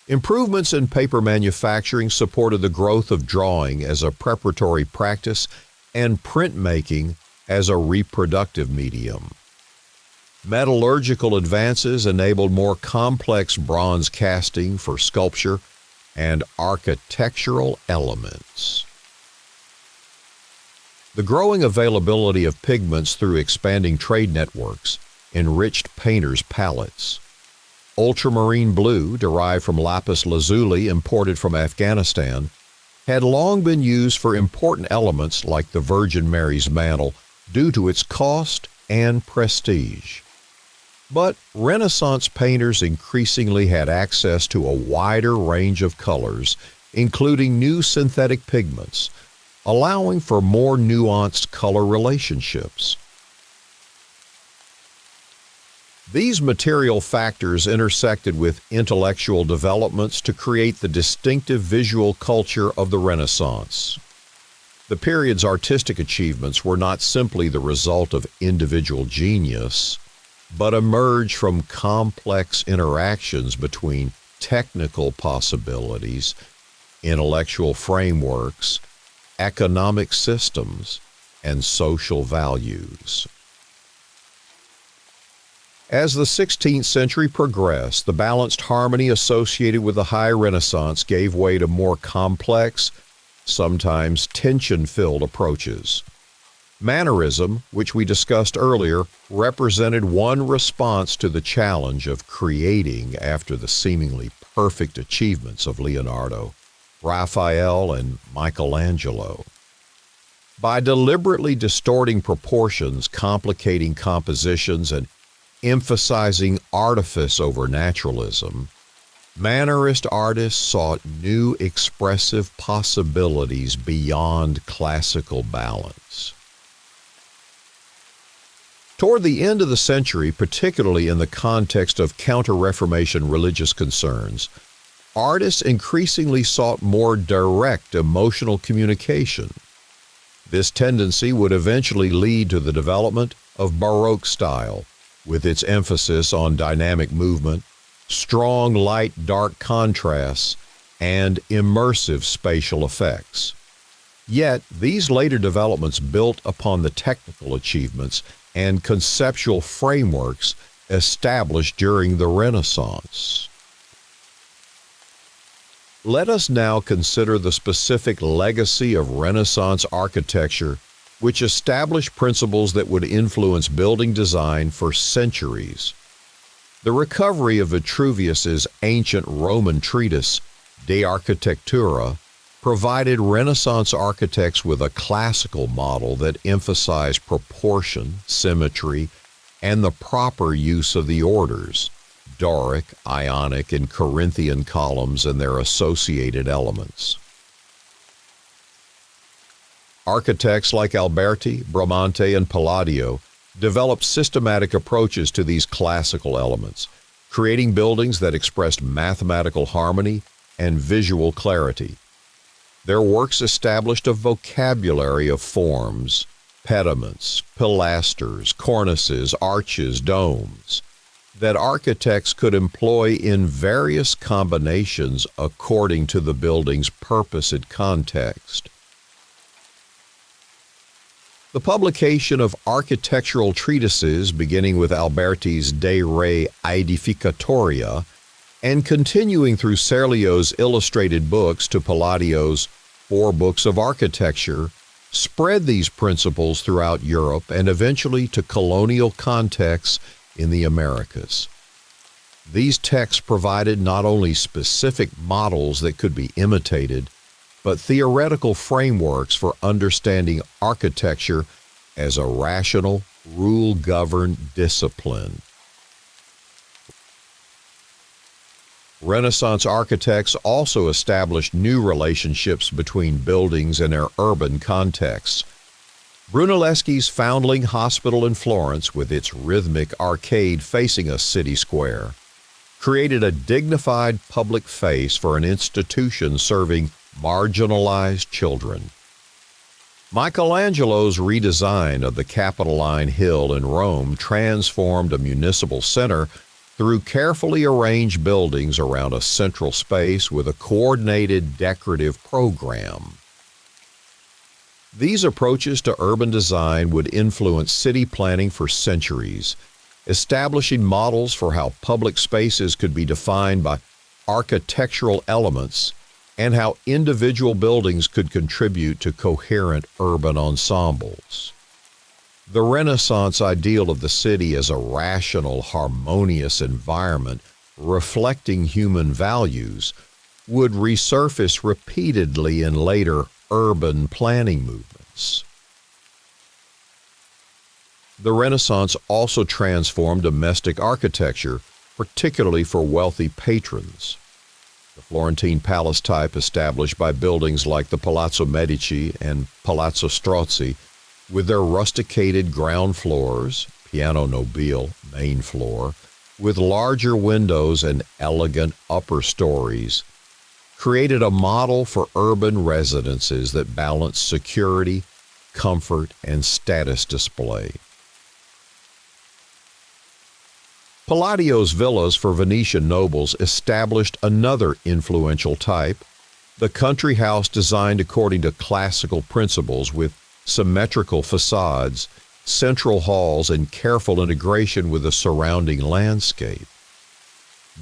Speaker 1: Improvements in paper manufacturing supported the growth of drawing as a preparatory practice and printmaking as a reproductive medium. Metallurgical advances enabled more complex bronze casting for sculpture and architectural elements. The growing availability of pigments through expanding trade networks enriched painters' palettes. Ultramarine blue, derived from lapis lazuli imported from Afghanistan, had long been used for important elements like the Virgin Mary's mantle due to its cost and prestige. But Renaissance painters increasingly had access to a wider range of colors, including new synthetic pigments, allowing for more nuanced color relationships. These material factors intersected with intellectual developments to create the distinctive visual culture of the Renaissance. The period's artistic achievements were not simply the result of individual genius, but emerged from complex interactions between technical possibilities, intellectual frameworks, economic systems, and social values. As the 16th century progressed, the balanced harmony associated with the High Renaissance gave way to more complex, sometimes tension-filled approaches. Mannerism, which we discussed earlier, represented one response to the challenge of creating after the seemingly perfect achievements of Leonardo, Raphael, and Michelangelo. By deliberately distorting proportions, complicating compositions, and emphasizing artifice over naturalism, Mannerist artists sought new expressive possibilities beyond classical balance. Toward the end of the century, particularly in the context of Counter-Reformation religious concerns, artists increasingly sought more direct emotional communication. This tendency would eventually lead to the development of Baroque style, with its emphasis on dynamic movement, strong light-dark contrasts, and immersive spatial effects. Yet, these later developments built upon the technical achievements and conceptual frameworks established during the Renaissance. Let us now consider the specific legacy of Renaissance architecture, which established principles that would influence building design for centuries. The recovery of Vitruvius's ancient Roman treatise, De Architectura, provided Renaissance architects with a classical model that emphasized proportion, symmetry, and the proper use of the orders, Doric, Ionic, and Corinthian columns and their associated elements. Architects like Alberti, Bramante, and Palladio developed systematic approaches to these classical elements, creating buildings that expressed mathematical harmony and visual clarity. Their works established a vocabulary of forms, pediments, pilasters, cornices, arches, domes, that architects could employ in various combinations according to the building's purpose and context. The publication of architectural treatises, beginning with Alberti's De Re Aedificatoria and continuing through Serlio's illustrated books to Palladio's 4 books of architecture, spread these principles throughout Europe and eventually to colonial contexts in the Americas. These texts provided not only specific models that could be imitated, but theoretical frameworks for understanding architecture as a rational, rule-governed discipline. Renaissance architects also established new relationships between buildings and their urban contexts. Brunelleschi's Foundling Hospital in Florence, with its rhythmic arcade facing a city square, created a dignified public face for an institution serving marginalized children. Michelangelo's redesign of the Capitoline Hill in Rome transformed a municipal center through carefully arranged buildings around a central space with a coordinated decorative program. These approaches to urban design would influence city planning for centuries, establishing models for how public spaces could be defined by architectural elements and how individual buildings could contribute to coherent urban ensembles. The Renaissance ideal of the city as a rational, harmonious environment reflecting human values would resurface repeatedly in later urban planning movements. The Renaissance also transformed domestic architecture, particularly for wealthy patrons. The Florentine palace type established by buildings like the Palazzo Medici and Palazzo Strozzi, with their rusticated ground floors, piano nobile, main floor, with larger windows and elegant upper stories, created a model for urban residences that balanced security, comfort, and status display. Palladio's villas for Venetian nobles established another influential type, the country house designed according to classical principles with symmetrical facades, central halls, and careful integration with the surrounding landscape.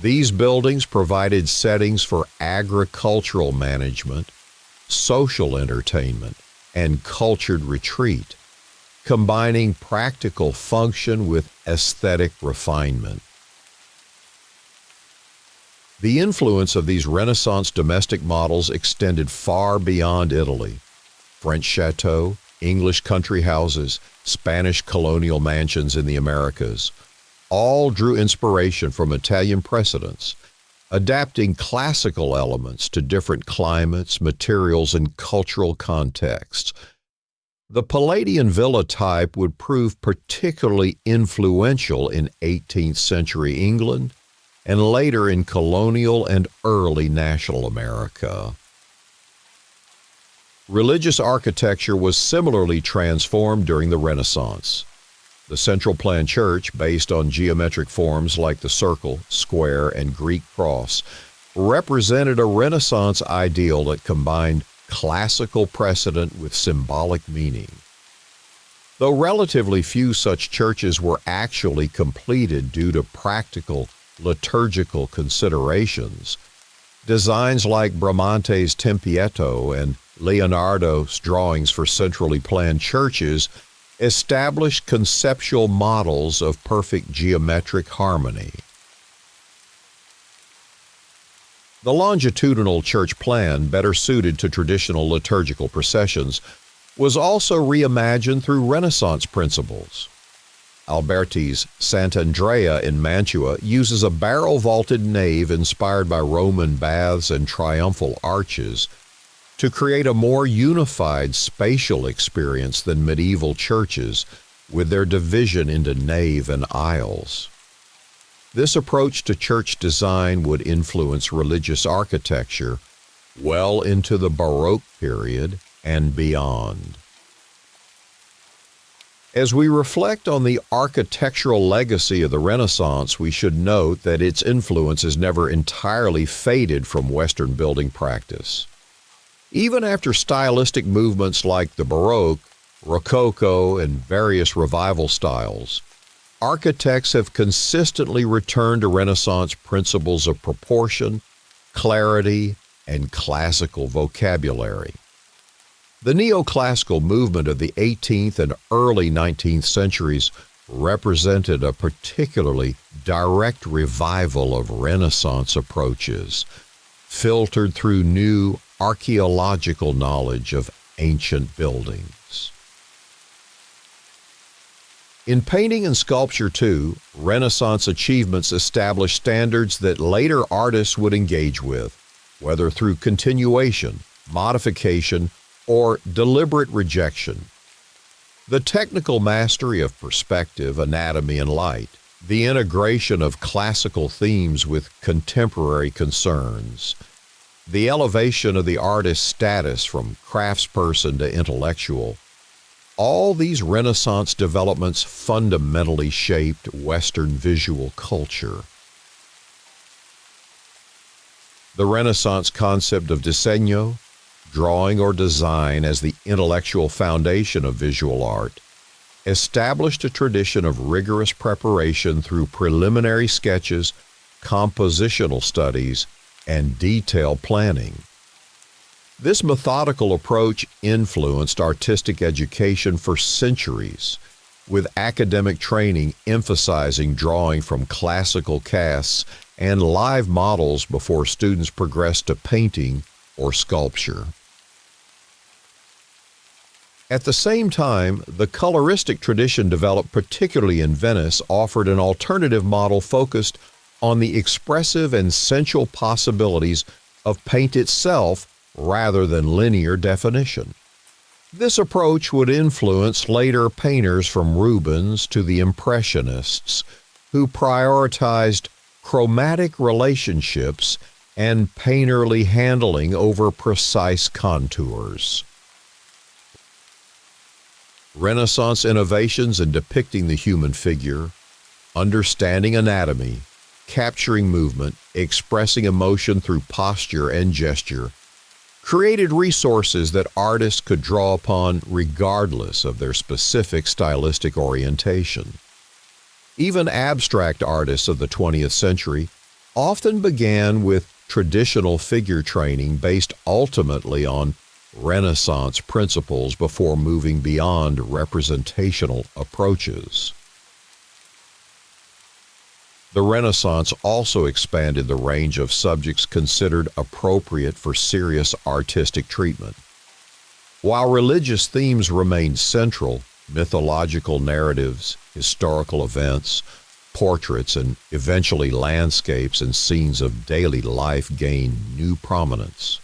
Speaker 1: These buildings provided settings for agricultural management, social entertainment, and cultured retreat, combining practical function with aesthetic refinement. The influence of these Renaissance domestic models extended far beyond Italy. French chateaux, English country houses, Spanish colonial mansions in the Americas, all drew inspiration from Italian precedents, adapting classical elements to different climates, materials, and cultural contexts. The Palladian villa type would prove particularly influential in 18th century England and later in colonial and early national America. Religious architecture was similarly transformed during the Renaissance. The central plan church, based on geometric forms like the circle, square, and Greek cross, represented a Renaissance ideal that combined classical precedent with symbolic meaning. Though relatively few such churches were actually completed due to practical liturgical considerations, designs like Bramante's Tempietto and Leonardo's drawings for centrally planned churches established conceptual models of perfect geometric harmony. The longitudinal church plan, better suited to traditional liturgical processions, was also reimagined through Renaissance principles. Alberti's Sant'Andrea in Mantua uses a barrel-vaulted nave inspired by Roman baths and triumphal arches to create a more unified spatial experience than medieval churches with their division into nave and aisles. This approach to church design would influence religious architecture well into the Baroque period and beyond. As we reflect on the architectural legacy of the Renaissance, we should note that its influence has never entirely faded from Western building practice. Even after stylistic movements like the Baroque, Rococo, and various revival styles, architects have consistently returned to Renaissance principles of proportion, clarity, and classical vocabulary. The neoclassical movement of the 18th and early 19th centuries represented a particularly direct revival of Renaissance approaches, filtered through new archaeological knowledge of ancient buildings. In painting and sculpture, too, Renaissance achievements established standards that later artists would engage with, whether through continuation, modification, or deliberate rejection. The technical mastery of perspective, anatomy, and light, the integration of classical themes with contemporary concerns, the elevation of the artist's status from craftsperson to intellectual, all these Renaissance developments fundamentally shaped Western visual culture. The Renaissance concept of disegno, drawing or design as the intellectual foundation of visual art, established a tradition of rigorous preparation through preliminary sketches, compositional studies, and detailed planning. This methodical approach influenced artistic education for centuries, with academic training emphasizing drawing from classical casts and live models before students progressed to painting or sculpture. At the same time, the coloristic tradition developed particularly in Venice offered an alternative model focused on the expressive and sensual possibilities of paint itself rather than linear definition. This approach would influence later painters from Rubens to the Impressionists, who prioritized chromatic relationships and painterly handling over precise contours. Renaissance innovations in depicting the human figure, understanding anatomy, capturing movement, expressing emotion through posture and gesture, created resources that artists could draw upon regardless of their specific stylistic orientation. Even abstract artists of the 20th century often began with traditional figure training based ultimately on Renaissance principles before moving beyond representational approaches. The Renaissance also expanded the range of subjects considered appropriate for serious artistic treatment. While religious themes remained central, mythological narratives, historical events, portraits, and eventually landscapes and scenes of daily life gained new prominence.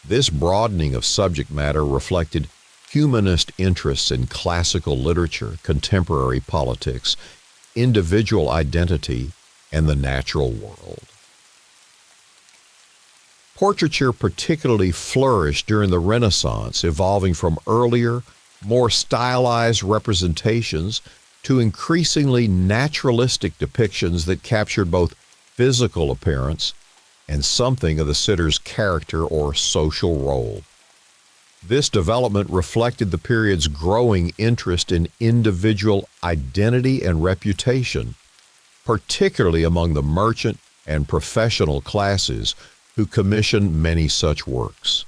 Speaker 1: This broadening of subject matter reflected humanist interests in classical literature, contemporary politics, individual identity, and the natural world. Portraiture particularly flourished during the Renaissance, evolving from earlier, more stylized representations to increasingly naturalistic depictions that captured both physical appearance and something of the sitter's character or social role. This development reflected the period's growing interest in individual identity and reputation, particularly among the merchant and professional classes who commissioned many such works.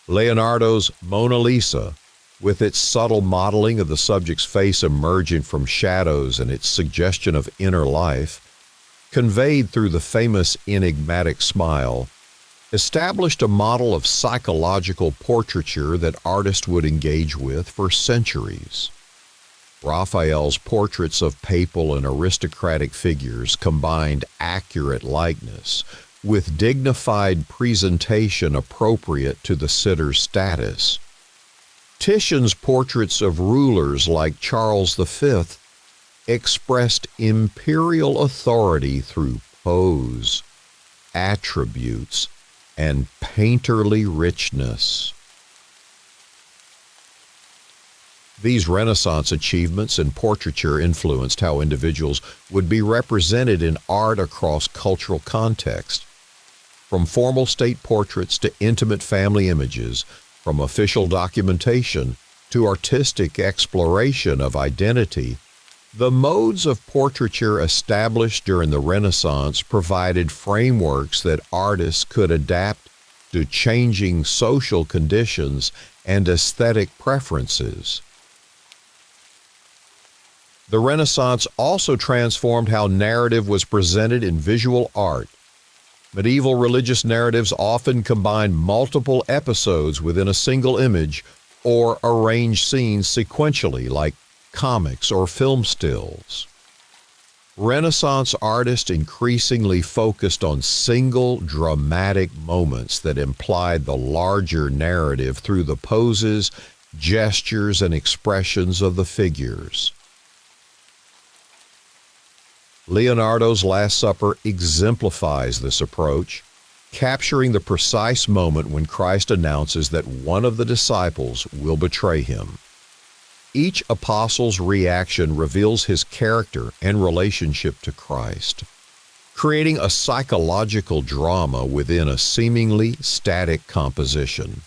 Speaker 1: Leonardo's Mona Lisa, with its subtle modeling of the subject's face emerging from shadows and its suggestion of inner life, conveyed through the famous enigmatic smile, established a model of psychological portraiture that artists would engage with for centuries. Raphael's portraits of papal and aristocratic figures combined accurate likeness with dignified presentation appropriate to the sitter's status. Titian's portraits of rulers like Charles V expressed imperial authority through pose, attributes, and painterly richness. These Renaissance achievements in portraiture influenced how individuals would be represented in art across cultural contexts. From formal state portraits to intimate family images, from official documentation to artistic exploration of identity, the modes of portraiture established during the Renaissance provided frameworks that artists could adapt to changing social conditions and aesthetic preferences. The Renaissance also transformed how narrative was presented in visual art. Medieval religious narratives often combined multiple episodes within a single image or arranged scenes sequentially like comics or film stills. Renaissance artists increasingly focused on single dramatic moments that implied the larger narrative through the poses, gestures, and expressions of the figures. Leonardo's Last Supper exemplifies this approach, capturing the precise moment when Christ announces that one of the disciples will betray him. Each apostle's reaction reveals his character and relationship to Christ, creating a psychological drama within a seemingly static composition.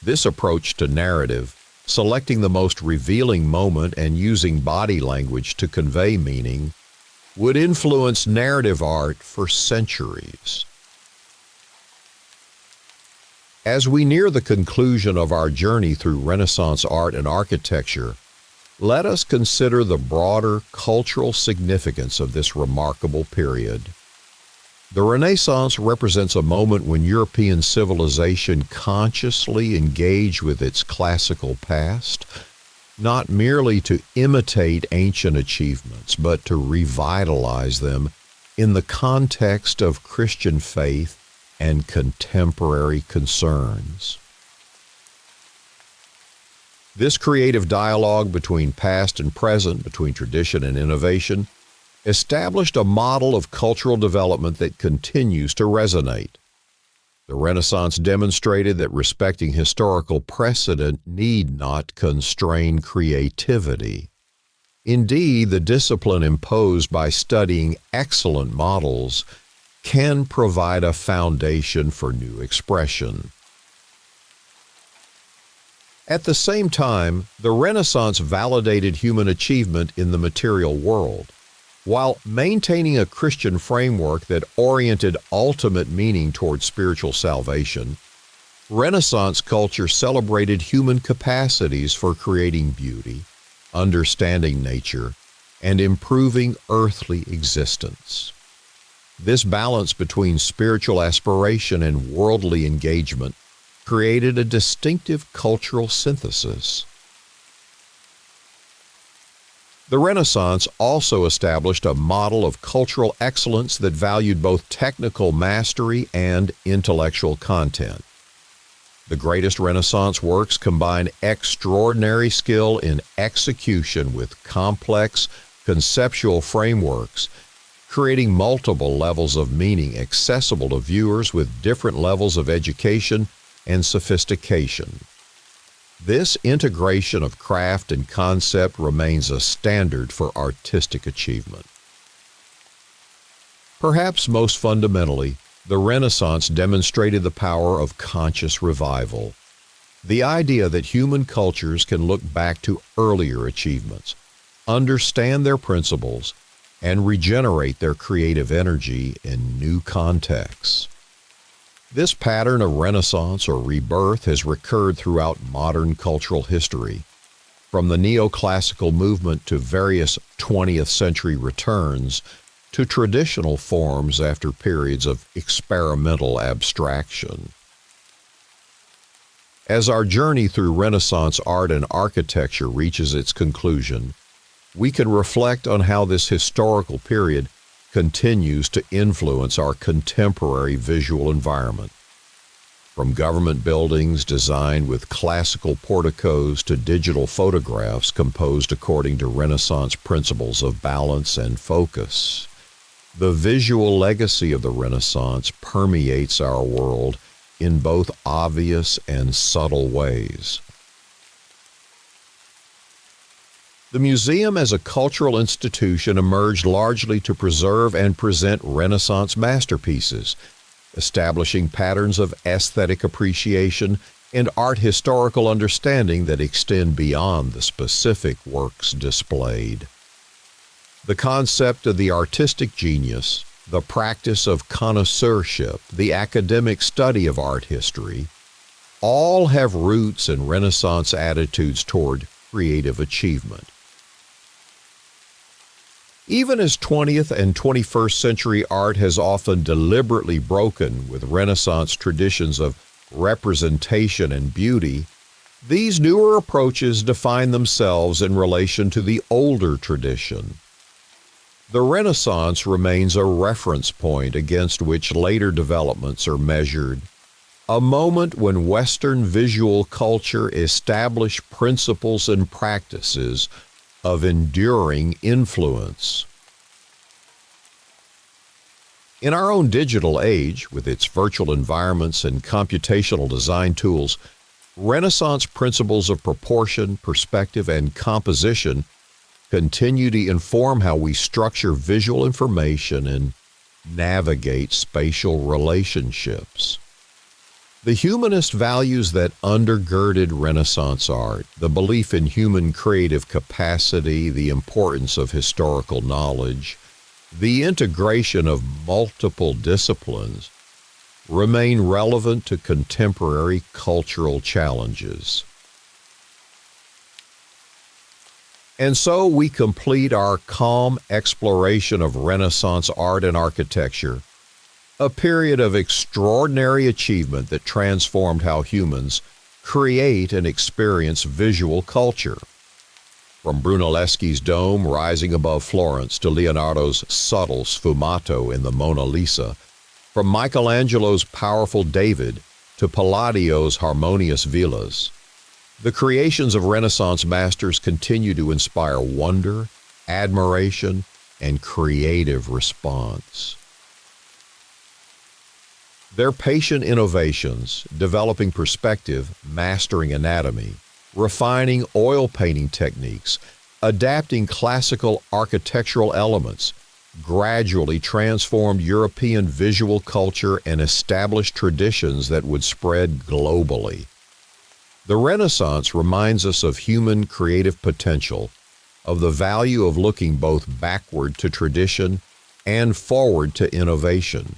Speaker 1: This approach to narrative, selecting the most revealing moment and using body language to convey meaning, would influence narrative art for centuries. As we near the conclusion of our journey through Renaissance art and architecture, let us consider the broader cultural significance of this remarkable period. The Renaissance represents a moment when European civilization consciously engaged with its classical past, not merely to imitate ancient achievements, but to revitalize them in the context of Christian faith and contemporary concerns. This creative dialogue between past and present, between tradition and innovation, established a model of cultural development that continues to resonate. The Renaissance demonstrated that respecting historical precedent need not constrain creativity. Indeed, the discipline imposed by studying excellent models can provide a foundation for new expression. At the same time, the Renaissance validated human achievement in the material world. While maintaining a Christian framework that oriented ultimate meaning toward spiritual salvation, Renaissance culture celebrated human capacities for creating beauty, understanding nature, and improving earthly existence. This balance between spiritual aspiration and worldly engagement created a distinctive cultural synthesis. The Renaissance also established a model of cultural excellence that valued both technical mastery and intellectual content. The greatest Renaissance works combine extraordinary skill in execution with complex conceptual frameworks, creating multiple levels of meaning accessible to viewers with different levels of education and sophistication. This integration of craft and concept remains a standard for artistic achievement. Perhaps most fundamentally, the Renaissance demonstrated the power of conscious revival. The idea that human cultures can look back to earlier achievements, understand their principles, and regenerate their creative energy in new contexts. This pattern of Renaissance or rebirth has recurred throughout modern cultural history, from the neoclassical movement to various 20th century returns to traditional forms after periods of experimental abstraction. As our journey through Renaissance art and architecture reaches its conclusion, we can reflect on how this historical period continues to influence our contemporary visual environment. From government buildings designed with classical porticos to digital photographs composed according to Renaissance principles of balance and focus, the visual legacy of the Renaissance permeates our world in both obvious and subtle ways. The museum as a cultural institution emerged largely to preserve and present Renaissance masterpieces, establishing patterns of aesthetic appreciation and art historical understanding that extend beyond the specific works displayed. The concept of the artistic genius, the practice of connoisseurship, the academic study of art history, all have roots in Renaissance attitudes toward creative achievement. Even as 20th and 21st century art has often deliberately broken with Renaissance traditions of representation and beauty, these newer approaches define themselves in relation to the older tradition. The Renaissance remains a reference point against which later developments are measured, a moment when Western visual culture established principles and practices of enduring influence. In our own digital age, with its virtual environments and computational design tools, Renaissance principles of proportion, perspective, and composition continue to inform how we structure visual information and navigate spatial relationships. The humanist values that undergirded Renaissance art, the belief in human creative capacity, the importance of historical knowledge, the integration of multiple disciplines, remain relevant to contemporary cultural challenges. And so we complete our calm exploration of Renaissance art and architecture, a period of extraordinary achievement that transformed how humans create and experience visual culture. From Brunelleschi's dome rising above Florence to Leonardo's subtle sfumato in the Mona Lisa, from Michelangelo's powerful David to Palladio's harmonious villas, the creations of Renaissance masters continue to inspire wonder, admiration, and creative response. Their patient innovations, developing perspective, mastering anatomy, refining oil painting techniques, adapting classical architectural elements, gradually transformed European visual culture and established traditions that would spread globally. The Renaissance reminds us of human creative potential, of the value of looking both backward to tradition and forward to innovation,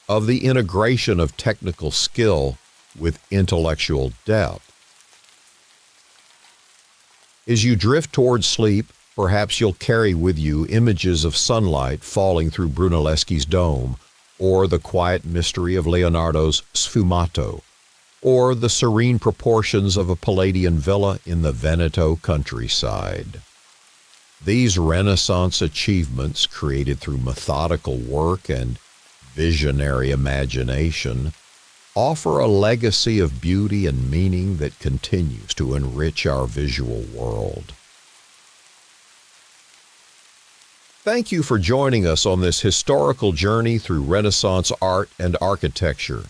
Speaker 1: of the integration of technical skill with intellectual depth. As you drift toward sleep, perhaps you'll carry with you images of sunlight falling through Brunelleschi's dome, or the quiet mystery of Leonardo's sfumato, or the serene proportions of a Palladian villa in the Veneto countryside. These Renaissance achievements, created through methodical work and visionary imagination, offer a legacy of beauty and meaning that continues to enrich our visual world. Thank you for joining us on this historical journey through Renaissance art and architecture.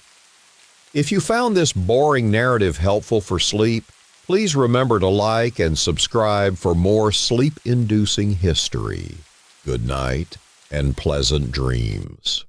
Speaker 1: If you found this boring narrative helpful for sleep, please remember to like and subscribe for more sleep-inducing history. Good night and pleasant dreams.